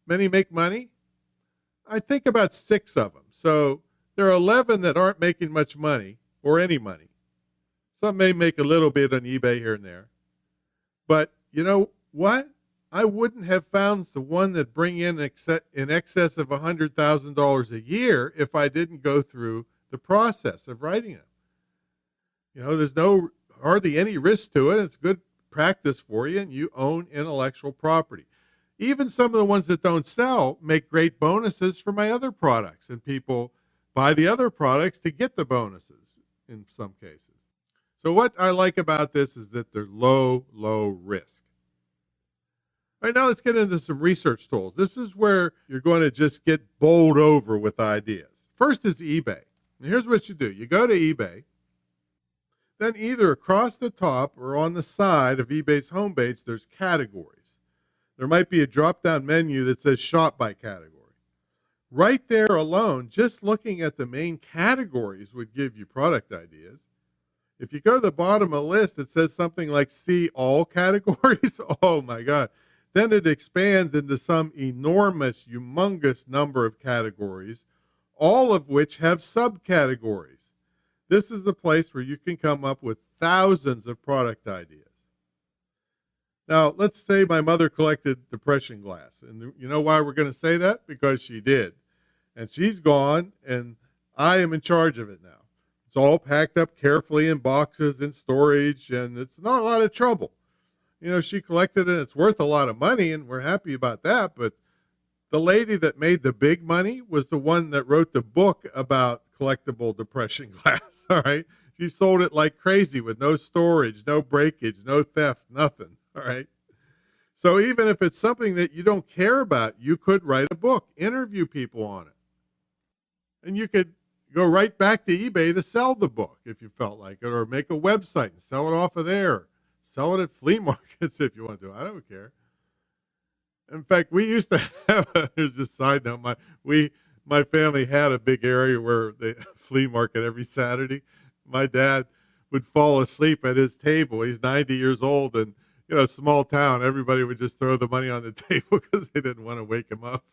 many make money? I think about 6 of them. So there are 11 that aren't making much money or any money. Some may make a little bit on eBay here and there. But you know what? I wouldn't have found the one that bring in excess of $100,000 a year if I didn't go through the process of writing them. You know, there's hardly any risk to it. It's good practice for you, and you own intellectual property. Even some of the ones that don't sell make great bonuses for my other products, and people buy the other products to get the bonuses in some cases. So what I like about this is that they're low risk. All right, now let's get into some research tools. This is where you're going to just get bowled over with ideas. First is eBay. And here's what you do. You go to eBay. Then either across the top or on the side of eBay's homepage, there's categories. There might be a drop-down menu that says shop by category. Right there alone, just looking at the main categories would give you product ideas. If you go to the bottom of the list, it says something like see all categories. Oh my God. Then it expands into some enormous, humongous number of categories, all of which have subcategories. This is the place where you can come up with thousands of product ideas. Now, let's say my mother collected depression glass. And you know why we're going to say that? Because she did. And she's gone, and I am in charge of it now. It's all packed up carefully in boxes and storage, and it's not a lot of trouble. You know, she collected it. It's worth a lot of money, and we're happy about that. But the lady that made the big money was the one that wrote the book about collectible depression glass, all right? She sold it like crazy with no storage, no breakage, no theft, nothing, all right? So even if it's something that you don't care about, you could write a book, interview people on it. And you could go right back to eBay to sell the book if you felt like it, or make a website and sell it off of there. Sell it at flea markets if you want to. I don't care. In fact, we used to have, here's just a side note, my family had a big area where they flea market every Saturday. My dad would fall asleep at his table. He's 90 years old, and, you know, small town, everybody would just throw the money on the table because they didn't want to wake him up.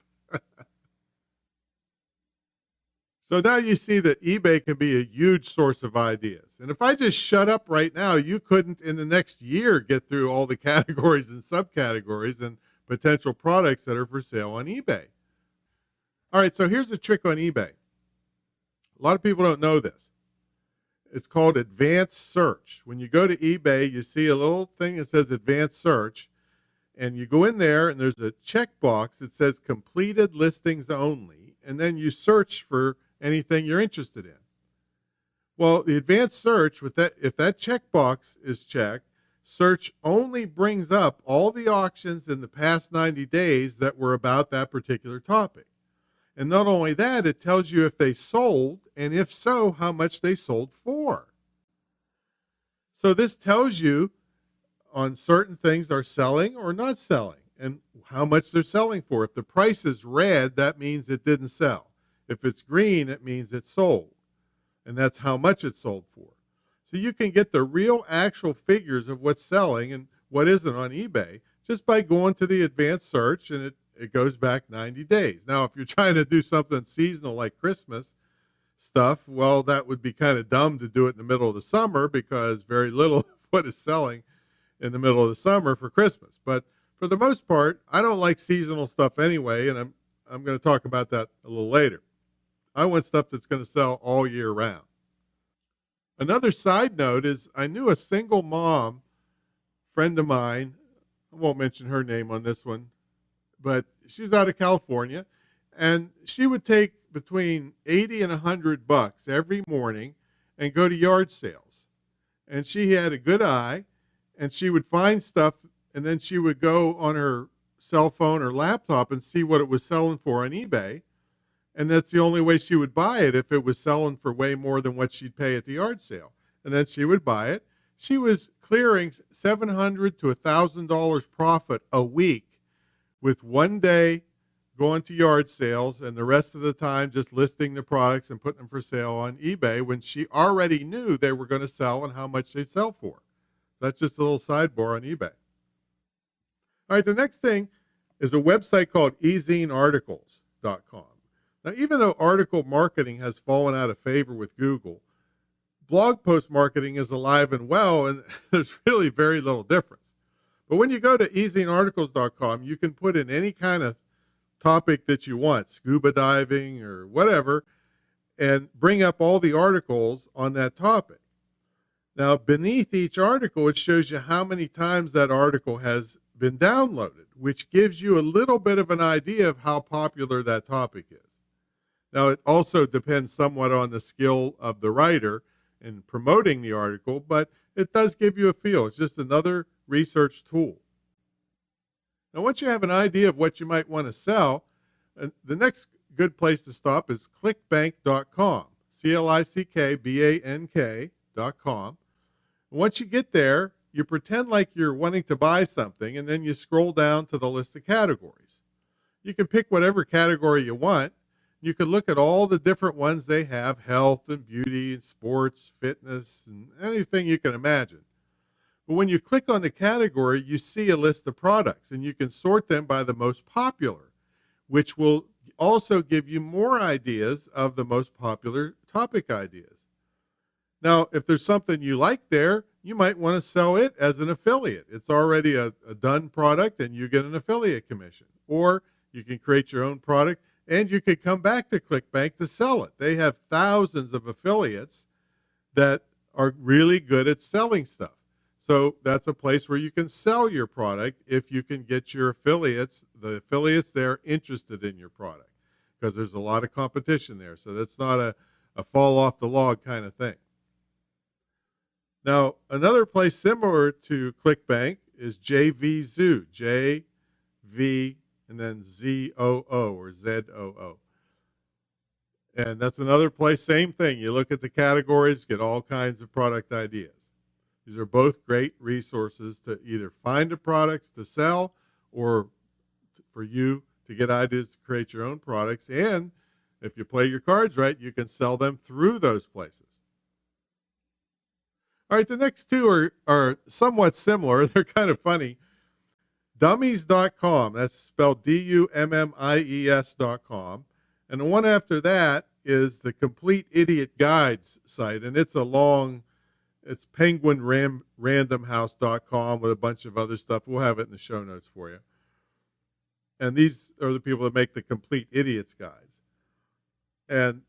So now you see that eBay can be a huge source of ideas. And if I just shut up right now, you couldn't in the next year get through all the categories and subcategories and potential products that are for sale on eBay. All right, so here's a trick on eBay. A lot of people don't know this. It's called advanced search. When you go to eBay, you see a little thing that says advanced search, and you go in there and there's a checkbox that says completed listings only, and then you search for anything you're interested in. Well, the advanced search, if that checkbox is checked, search only brings up all the auctions in the past 90 days that were about that particular topic. And not only that, it tells you if they sold, and if so, how much they sold for. So this tells you on certain things are selling or not selling, and how much they're selling for. If the price is red, that means it didn't sell. If it's green, it means it sold. And that's how much it sold for. So you can get the real actual figures of what's selling and what isn't on eBay just by going to the advanced search, and it goes back 90 days. Now, if you're trying to do something seasonal like Christmas stuff, well, that would be kind of dumb to do it in the middle of the summer because very little of what is selling in the middle of the summer for Christmas. But for the most part, I don't like seasonal stuff anyway, and I'm going to talk about that a little later. I want stuff that's going to sell all year round. Another side note is I knew a single mom friend of mine. I won't mention her name on this one, but she's out of California, and she would take between $80 and $100 every morning and go to yard sales. And she had a good eye, and she would find stuff, and then she would go on her cell phone or laptop and see what it was selling for on eBay. And that's the only way she would buy it if it was selling for way more than what she'd pay at the yard sale. And then she would buy it. She was clearing $700 to $1,000 profit a week with one day going to yard sales and the rest of the time just listing the products and putting them for sale on eBay when she already knew they were going to sell and how much they'd sell for. So that's just a little sidebar on eBay. All right, the next thing is a website called ezinearticles.com. Now, even though article marketing has fallen out of favor with Google, blog post marketing is alive and well, and there's really very little difference. But when you go to ezinearticles.com, you can put in any kind of topic that you want, scuba diving or whatever, and bring up all the articles on that topic. Now, beneath each article, it shows you how many times that article has been downloaded, which gives you a little bit of an idea of how popular that topic is. Now, it also depends somewhat on the skill of the writer in promoting the article, but it does give you a feel. It's just another research tool. Now, once you have an idea of what you might want to sell, the next good place to stop is clickbank.com, clickbank.com. Once you get there, you pretend like you're wanting to buy something, and then you scroll down to the list of categories. You can pick whatever category you want. You can look at all the different ones they have, health and beauty and sports, fitness, and anything you can imagine. But when you click on the category, you see a list of products, and you can sort them by the most popular, which will also give you more ideas of the most popular topic ideas. Now, if there's something you like there, you might want to sell it as an affiliate. It's already a done product, and you get an affiliate commission. Or you can create your own product, and you could come back to ClickBank to sell it. They have thousands of affiliates that are really good at selling stuff. So that's a place where you can sell your product if you can get the affiliates there interested in your product, because there's a lot of competition there. So that's not a fall off the log kind of thing. Now, another place similar to ClickBank is JVZoo, JV and then ZOO or ZOO. And that's another place, same thing. You look at the categories, get all kinds of product ideas. These are both great resources to either find the products to sell or for you to get ideas to create your own products. And if you play your cards right, you can sell them through those places. All right, the next two are somewhat similar. They're kind of funny. Dummies.com, that's spelled Dummies.com. And the one after that is the Complete Idiot Guides site, and it's penguinrandomhouse.com with a bunch of other stuff. We'll have it in the show notes for you. And these are the people that make the Complete Idiots Guides. And,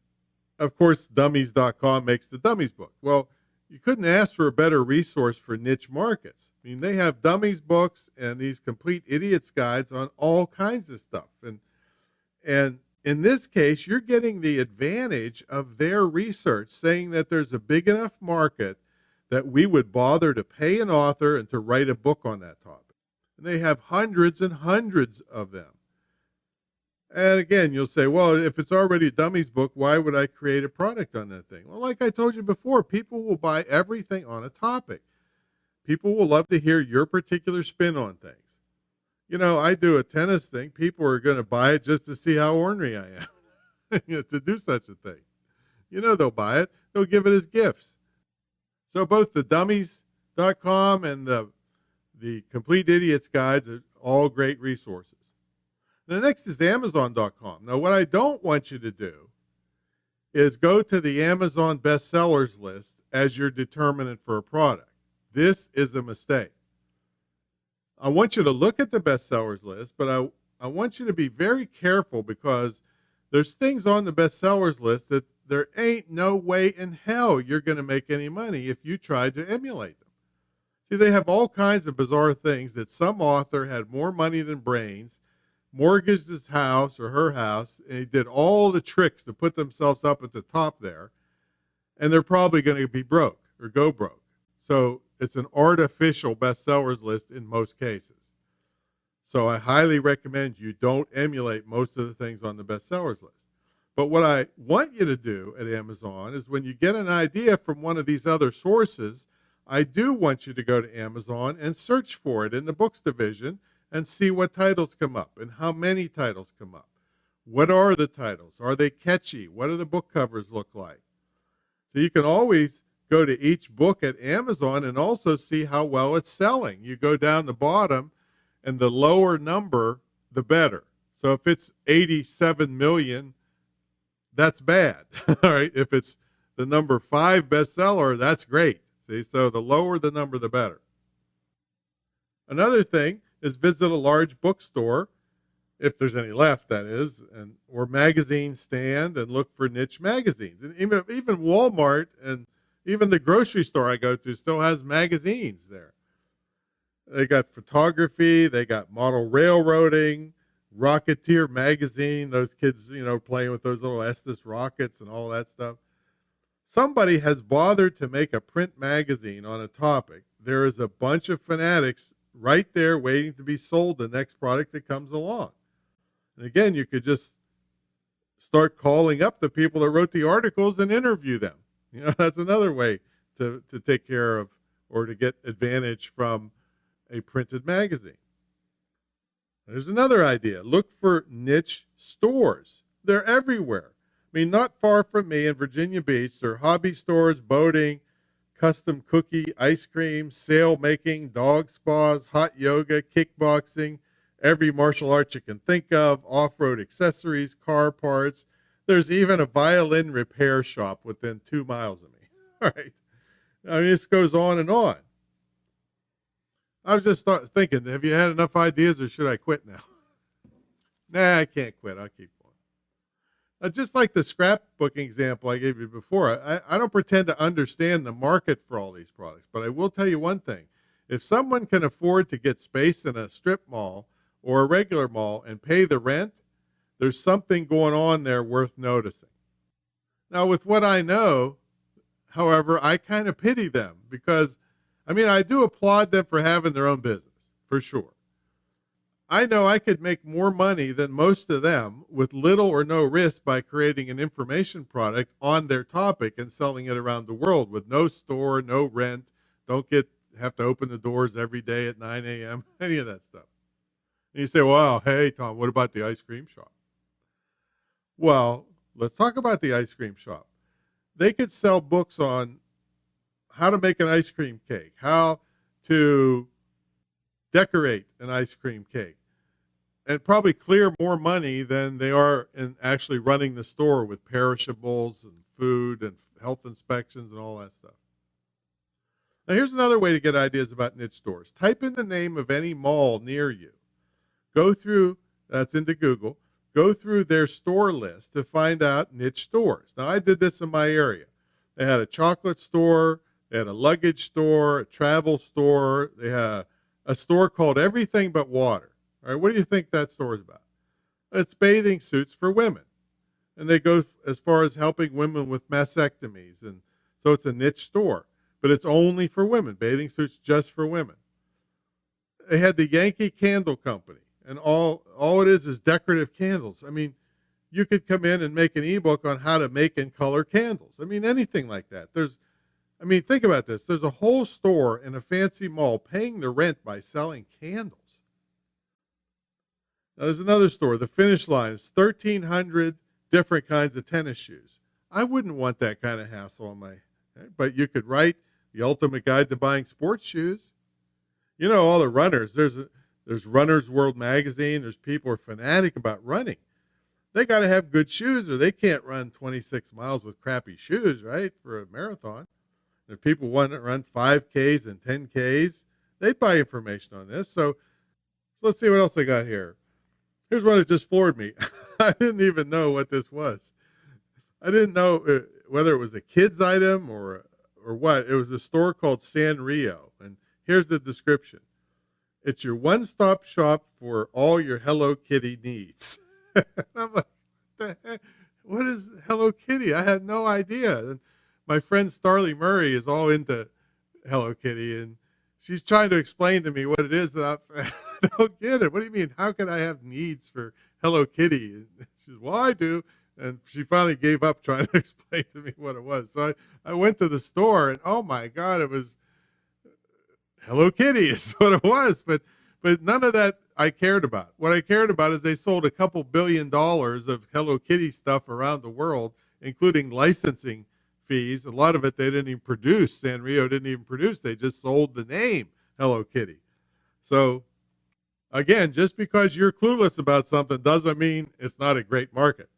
of course, dummies.com makes the Dummies book. Well, you couldn't ask for a better resource for niche markets. I mean, they have Dummies books and these Complete Idiots Guides on all kinds of stuff. And in this case, you're getting the advantage of their research, saying that there's a big enough market that we would bother to pay an author and to write a book on that topic. And they have hundreds and hundreds of them. And again, you'll say, well, if it's already a Dummies book, why would I create a product on that thing? Well, like I told you before, people will buy everything on a topic. People will love to hear your particular spin on things. You know, I do a tennis thing. People are going to buy it just to see how ornery I am to do such a thing. You know, they'll buy it. They'll give it as gifts. So both the dummies.com and the Complete Idiots Guides are all great resources. The next is Amazon.com. Now, what I don't want you to do is go to the Amazon bestsellers list as your determinant for a product. This is a mistake. I want you to look at the bestsellers list, but I want you to be very careful because there's things on the bestsellers list that there ain't no way in hell you're going to make any money if you try to emulate them. See, they have all kinds of bizarre things that some author had more money than brains, mortgaged his house or her house, and he did all the tricks to put themselves up at the top there, and they're probably going to be broke or go broke. So it's an artificial bestsellers list in most cases. So I highly recommend you don't emulate most of the things on the bestsellers list. But what I want you to do at Amazon is when you get an idea from one of these other sources, I do want you to go to Amazon and search for it in the books division and see what titles come up and how many titles come up. What are the titles? Are they catchy? What do the book covers look like? So you can always go to each book at Amazon and also see how well it's selling. You go down the bottom, and the lower number, the better. So if it's 87 million, that's bad. All right. If it's the number 5 bestseller, that's great. See, so the lower the number, the better. Another thing is visit a large bookstore, if there's any left, that is, or magazine stand and look for niche magazines. And even Walmart and even the grocery store I go to still has magazines there. They got photography, they got model railroading, Rocketeer magazine, those kids, playing with those little Estes rockets and all that stuff. Somebody has bothered to make a print magazine on a topic. There is a bunch of fanatics right there waiting to be sold the next product that comes along. And again, you could just start calling up the people that wrote the articles and interview them. That's another way to take care of or to get advantage from a printed magazine. There's another idea. Look for niche stores. They're everywhere. I mean, not far from me in Virginia Beach, there are hobby stores, boating, custom cookie, ice cream, sail making, dog spas, hot yoga, kickboxing, every martial art you can think of, off-road accessories, car parts. There's even a violin repair shop within 2 miles of me. All right. I mean, this goes on and on. I was just thinking, have you had enough ideas or should I quit now? Nah, I can't quit. I'll keep going. Just like the scrapbooking example I gave you before, I don't pretend to understand the market for all these products, but I will tell you one thing. If someone can afford to get space in a strip mall or a regular mall and pay the rent, there's something going on there worth noticing. Now, with what I know, however, I kind of pity them because, I do applaud them for having their own business, for sure. I know I could make more money than most of them with little or no risk by creating an information product on their topic and selling it around the world with no store, no rent, don't have to open the doors every day at 9 a.m., any of that stuff. And you say, well, hey, Tom, what about the ice cream shop? Well, let's talk about the ice cream shop. They could sell books on how to make an ice cream cake, how to decorate an ice cream cake. and probably clear more money than they are in actually running the store with perishables and food and health inspections and all that stuff. Now, here's another way to get ideas about niche stores. Type in the name of any mall near you. Go through, that's into Google, go through their store list to find out niche stores. Now, I did this in my area. They had a chocolate store, they had a luggage store, a travel store, they had a store called Everything But Water. All right, what do you think that store is about? It's bathing suits for women. And they go as far as helping women with mastectomies. And so it's a niche store, but it's only for women, bathing suits just for women. They had the Yankee Candle Company, and all it is decorative candles. I mean, you could come in and make an ebook on how to make and color candles. I mean, anything like that. Think about this. There's a whole store in a fancy mall paying the rent by selling candles. Now, there's another store, the Finish Line. It's 1,300 different kinds of tennis shoes. I wouldn't want that kind of hassle on my head, but you could write the ultimate guide to buying sports shoes. You know, all the runners. There's Runner's World magazine. There's people who are fanatic about running. They got to have good shoes, or they can't run 26 miles with crappy shoes, right, for a marathon. If people want to run 5Ks and 10Ks, they'd buy information on this. So let's see what else I got here. Here's one that just floored me. I didn't even know what this was. I didn't know whether it was a kid's item or what. It was a store called Sanrio. And here's the description. It's your one-stop shop for all your Hello Kitty needs. And I'm like, what the heck? What is Hello Kitty? I had no idea. And my friend Starley Murray is all into Hello Kitty, and she's trying to explain to me what it is that I don't get it. What do you mean? How can I have needs for Hello Kitty? And she says, well, I do. And she finally gave up trying to explain to me what it was. So I went to the store, and oh my God, it was Hello Kitty is what it was. But none of that I cared about. What I cared about is they sold a couple $2 billion of Hello Kitty stuff around the world, including licensing fees. A lot of it they didn't even produce. Sanrio didn't even produce. They just sold the name Hello Kitty. So again, just because you're clueless about something doesn't mean it's not a great market.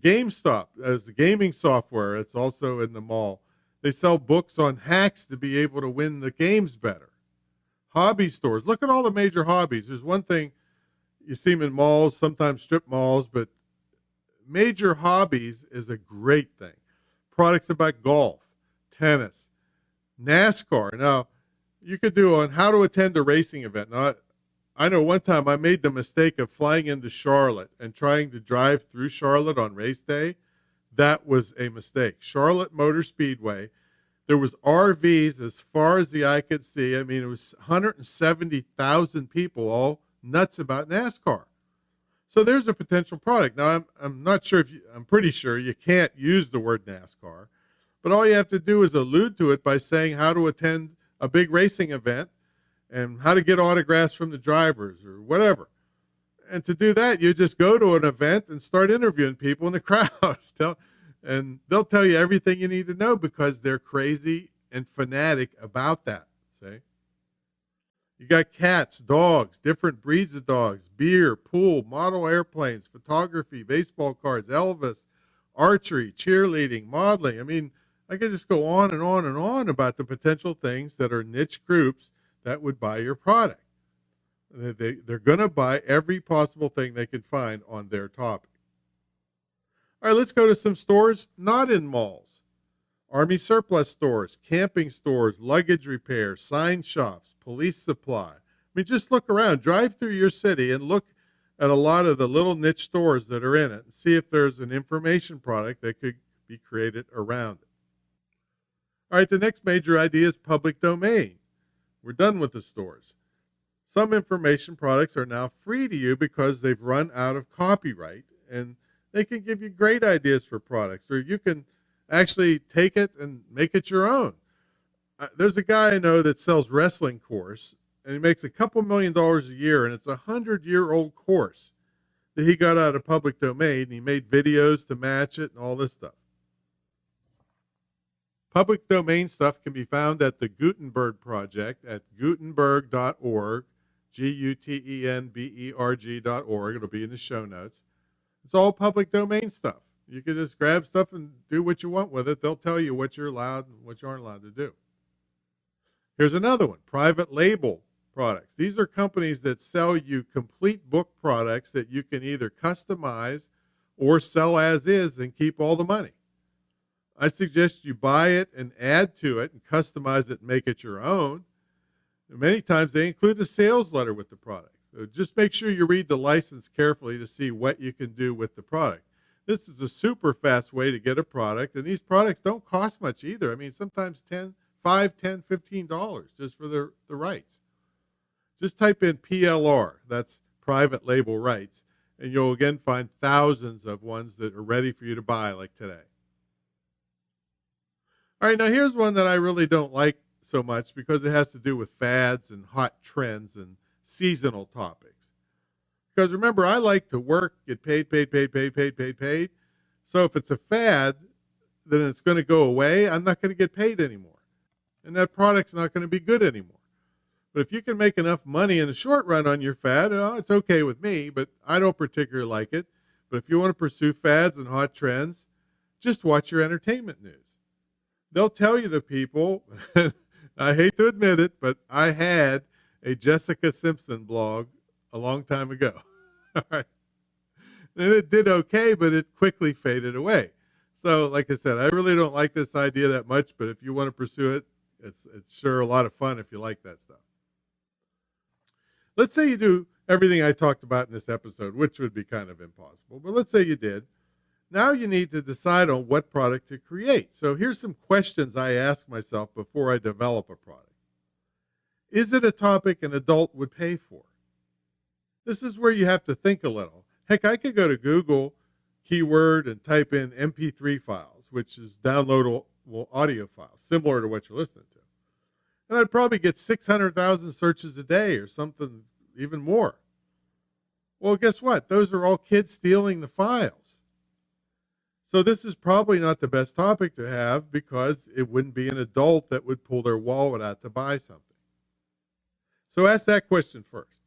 GameStop, as the gaming software, it's also in the mall. They sell books on hacks to be able to win the games better. Hobby stores. Look at all the major hobbies. There's one thing you see them in malls, sometimes strip malls, but major hobbies is a great thing. Products about golf, tennis, NASCAR. Now, you could do on how to attend a racing event. Now, I know one time I made the mistake of flying into Charlotte and trying to drive through Charlotte on race day. That was a mistake. Charlotte Motor Speedway, there was RVs as far as the eye could see. I mean, it was 170,000 people all nuts about NASCAR. So there's a potential product. Now, I'm not sure I'm pretty sure you can't use the word NASCAR, but all you have to do is allude to it by saying how to attend a big racing event and how to get autographs from the drivers or whatever. And to do that, you just go to an event and start interviewing people in the crowd. And they'll tell you everything you need to know because they're crazy and fanatic about that. See? You got cats, dogs, different breeds of dogs, beer, pool, model airplanes, photography, baseball cards, Elvis, archery, cheerleading, modeling. I mean, I could just go on and on and on about the potential things that are niche groups that would buy your product. They're going to buy every possible thing they can find on their topic. All right, let's go to some stores not in malls. Army surplus stores, camping stores, luggage repair, sign shops, police supply. I mean, just look around. Drive through your city and look at a lot of the little niche stores that are in it and see if there's an information product that could be created around it. All right, the next major idea is public domain. We're done with the stores. Some information products are now free to you because they've run out of copyright, and they can give you great ideas for products, or you can actually take it and make it your own. There's a guy I know that sells wrestling course, and he makes a couple $1 million a year, and it's a 100-year-old course that he got out of public domain, and he made videos to match it and all this stuff. Public domain stuff can be found at the Gutenberg Project at gutenberg.org. GUTENBERG.org. It'll be in the show notes. It's all public domain stuff. You can just grab stuff and do what you want with it. They'll tell you what you're allowed and what you aren't allowed to do. Here's another one, private label products. These are companies that sell you complete book products that you can either customize or sell as is and keep all the money. I suggest you buy it and add to it and customize it and make it your own. And many times they include a sales letter with the product. So just make sure you read the license carefully to see what you can do with the product. This is a super fast way to get a product, and these products don't cost much either. I mean, sometimes $5, $10, $15 just for the rights. Just type in PLR, that's private label rights, and you'll again find thousands of ones that are ready for you to buy like today. All right, now here's one that I really don't like so much because it has to do with fads and hot trends and seasonal topics. Because remember, I like to work, get paid. So if it's a fad, then it's going to go away. I'm not going to get paid anymore. And that product's not going to be good anymore. But if you can make enough money in the short run on your fad, it's okay with me, but I don't particularly like it. But if you want to pursue fads and hot trends, just watch your entertainment news. They'll tell you the people, I hate to admit it, but I had a Jessica Simpson blog a long time ago. All right. And it did okay, but it quickly faded away. So like I said, I really don't like this idea that much, but if you want to pursue it, it's sure a lot of fun if you like that stuff. Let's say you do everything I talked about in this episode, which would be kind of impossible, but let's say you did. Now you need to decide on what product to create. So here's some questions I ask myself before I develop a product. Is it a topic an adult would pay for? This is where you have to think a little. Heck, I could go to Google keyword and type in MP3 files, which is downloadable audio files, similar to what you're listening to. And I'd probably get 600,000 searches a day or something even more. Well, guess what? Those are all kids stealing the files. So this is probably not the best topic to have because it wouldn't be an adult that would pull their wallet out to buy something. So ask that question first.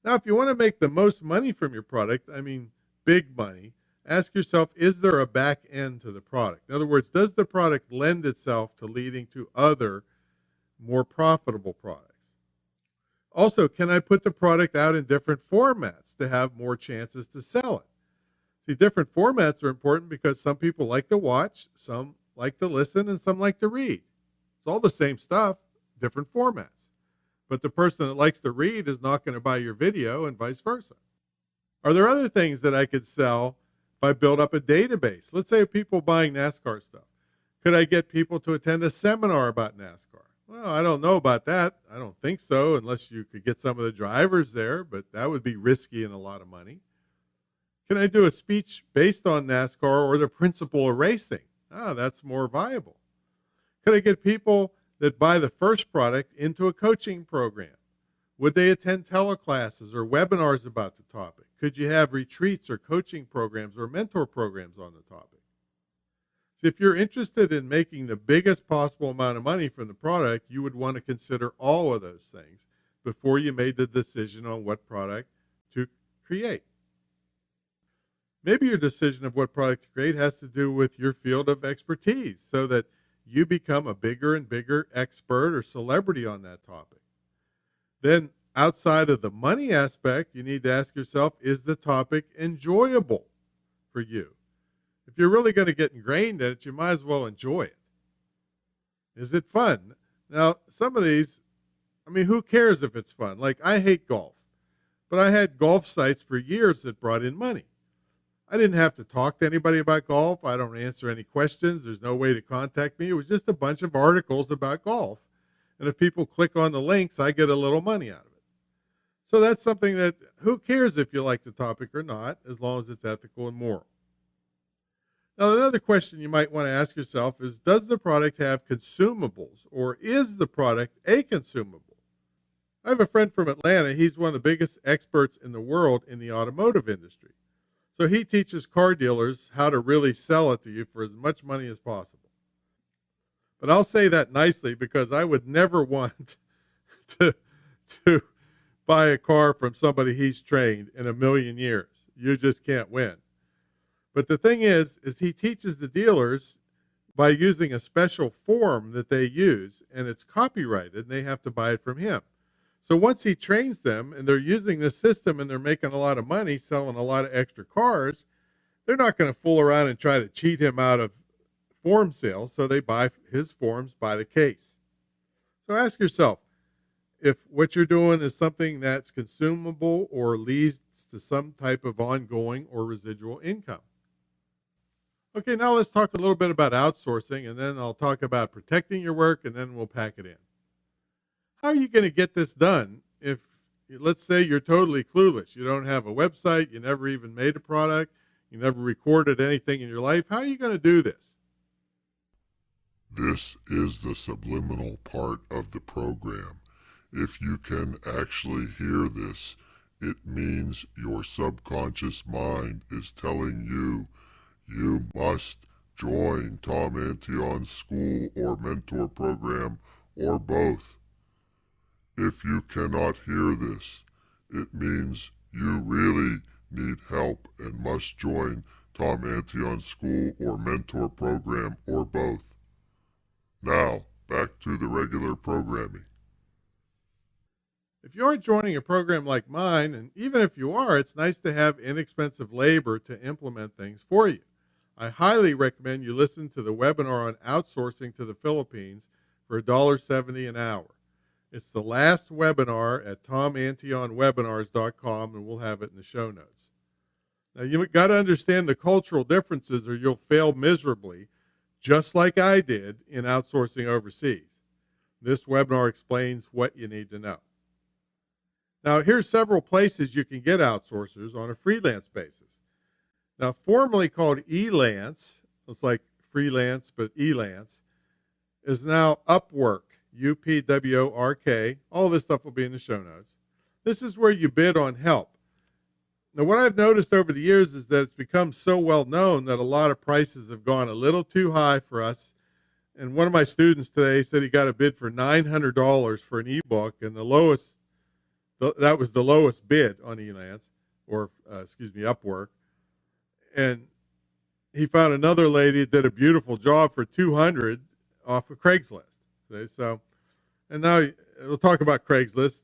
Now, if you want to make the most money from your product, I mean big money, ask yourself, is there a back end to the product? In other words, does the product lend itself to leading to other more profitable products? Also, can I put the product out in different formats to have more chances to sell it? See, different formats are important because some people like to watch, some like to listen, and some like to read. It's all the same stuff, different formats. But the person that likes to read is not going to buy your video and vice versa. Are there other things that I could sell if I build up a database? Let's say people buying NASCAR stuff. Could I get people to attend a seminar about NASCAR? Well, I don't know about that. I don't think so, unless you could get some of the drivers there, but that would be risky and a lot of money. Can I do a speech based on NASCAR or the principle of racing? That's more viable. Could I get people that buy the first product into a coaching program? Would they attend teleclasses or webinars about the topic? Could you have retreats or coaching programs or mentor programs on the topic? So if you're interested in making the biggest possible amount of money from the product, you would want to consider all of those things before you made the decision on what product to create. Maybe your decision of what product to create has to do with your field of expertise so that you become a bigger and bigger expert or celebrity on that topic. Then outside of the money aspect, you need to ask yourself, is the topic enjoyable for you? If you're really going to get ingrained in it, you might as well enjoy it. Is it fun? Now, some of these, who cares if it's fun? Like, I hate golf, but I had golf sites for years that brought in money. I didn't have to talk to anybody about golf. I don't answer any questions. There's no way to contact me. It was just a bunch of articles about golf. And if people click on the links, I get a little money out of it. So that's something that, who cares if you like the topic or not, as long as it's ethical and moral. Now, another question you might want to ask yourself is, does the product have consumables, or is the product a consumable? I have a friend from Atlanta. He's one of the biggest experts in the world in the automotive industry. So he teaches car dealers how to really sell it to you for as much money as possible. But I'll say that nicely because I would never want to buy a car from somebody he's trained in a million years. You just can't win. But the thing is he teaches the dealers by using a special form that they use, and it's copyrighted, and they have to buy it from him. So once he trains them and they're using this system and they're making a lot of money, selling a lot of extra cars, they're not going to fool around and try to cheat him out of form sales. So they buy his forms by the case. So ask yourself if what you're doing is something that's consumable or leads to some type of ongoing or residual income. Okay, now let's talk a little bit about outsourcing, and then I'll talk about protecting your work, and then we'll pack it in. How are you going to get this done if, let's say, you're totally clueless? You don't have a website, you never even made a product, you never recorded anything in your life. How are you going to do this? This is the subliminal part of the program. If you can actually hear this, it means your subconscious mind is telling you you must join Tom Antion's school or mentor program or both. If you cannot hear this, it means you really need help and must join Tom Antion's school or mentor program or both. Now, back to the regular programming. If you're joining a program like mine, and even if you are, it's nice to have inexpensive labor to implement things for you. I highly recommend you listen to the webinar on outsourcing to the Philippines for $1.70 an hour. It's the last webinar at tomantionwebinars.com, and we'll have it in the show notes. Now, you've got to understand the cultural differences or you'll fail miserably, just like I did in outsourcing overseas. This webinar explains what you need to know. Now, here's several places you can get outsourcers on a freelance basis. Now, formerly called Elance, it's like freelance, but Elance, is now Upwork, UPWORK. All this stuff will be in the show notes. This is where you bid on help. Now, what I've noticed over the years is that it's become so well known that a lot of prices have gone a little too high for us. And one of my students today said he got a bid for $900 for an ebook, and that was the lowest bid on Elance, or Upwork. And he found another lady that did a beautiful job for $200 off of Craigslist. Okay, so, and now we'll talk about Craigslist.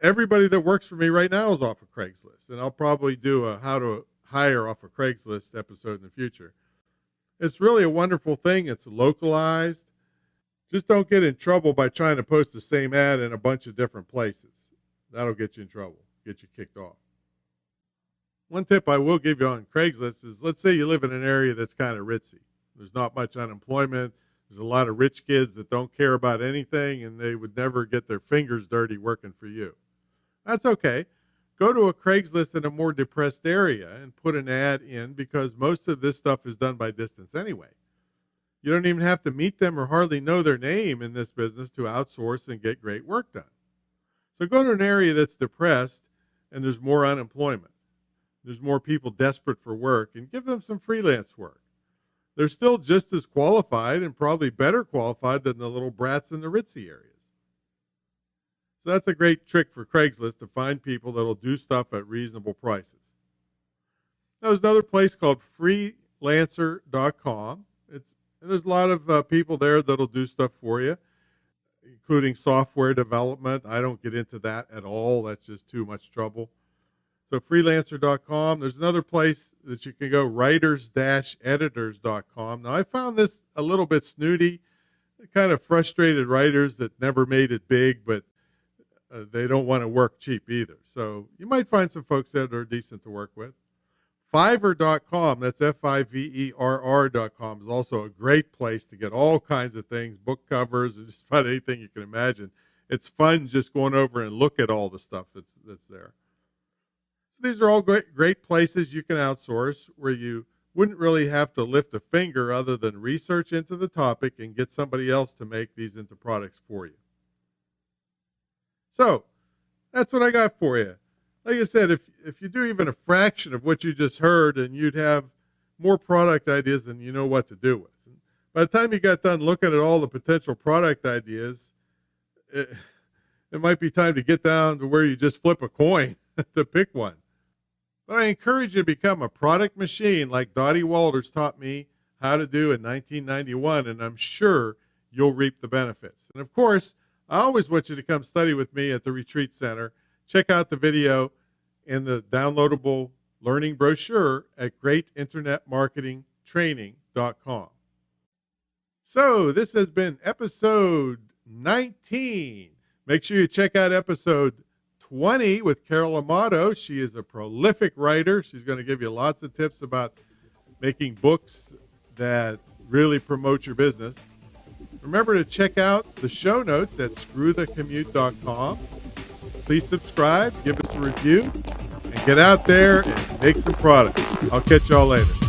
Everybody that works for me right now is off of Craigslist, and I'll probably do a how to hire off of Craigslist episode in the future. It's really a wonderful thing. It's localized. Just don't get in trouble by trying to post the same ad in a bunch of different places. That'll get you in trouble, get you kicked off. One tip I will give you on Craigslist is, let's say you live in an area that's kind of ritzy. There's not much unemployment. There's a lot of rich kids that don't care about anything, and they would never get their fingers dirty working for you. That's okay. Go to a Craigslist in a more depressed area and put an ad in, because most of this stuff is done by distance anyway. You don't even have to meet them or hardly know their name in this business to outsource and get great work done. So go to an area that's depressed and there's more unemployment. There's more people desperate for work, and give them some freelance work. They're still just as qualified and probably better qualified than the little brats in the ritzy areas. So that's a great trick for Craigslist, to find people that'll do stuff at reasonable prices. Now, there's another place called freelancer.com. And there's a lot of people there that'll do stuff for you, including software development. I don't get into that at all. That's just too much trouble. So freelancer.com. There's another place that you can go, writers-editors.com. Now, I found this a little bit snooty. Kind of frustrated writers that never made it big, but they don't want to work cheap either. So you might find some folks that are decent to work with. Fiverr.com, that's Fiverr.com, is also a great place to get all kinds of things, book covers, and just about anything you can imagine. It's fun just going over and look at all the stuff that's there. So these are all great places you can outsource, where you wouldn't really have to lift a finger other than research into the topic and get somebody else to make these into products for you. So that's what I got for you. Like I said, if you do even a fraction of what you just heard, and you'd have more product ideas than you know what to do with. And by the time you got done looking at all the potential product ideas, it might be time to get down to where you just flip a coin to pick one. But I encourage you to become a product machine like Dottie Walters taught me how to do in 1991, and I'm sure you'll reap the benefits. And of course, I always want you to come study with me at the Retreat Center. Check out the video and the downloadable learning brochure at greatinternetmarketingtraining.com. So this has been episode 19. Make sure you check out episode 20 with Carol Amato. She is a prolific writer. She's going to give you lots of tips about making books that really promote your business. Remember to check out the show notes at screwthecommute.com. Please subscribe, give us a review, and get out there and make some products. I'll catch y'all later.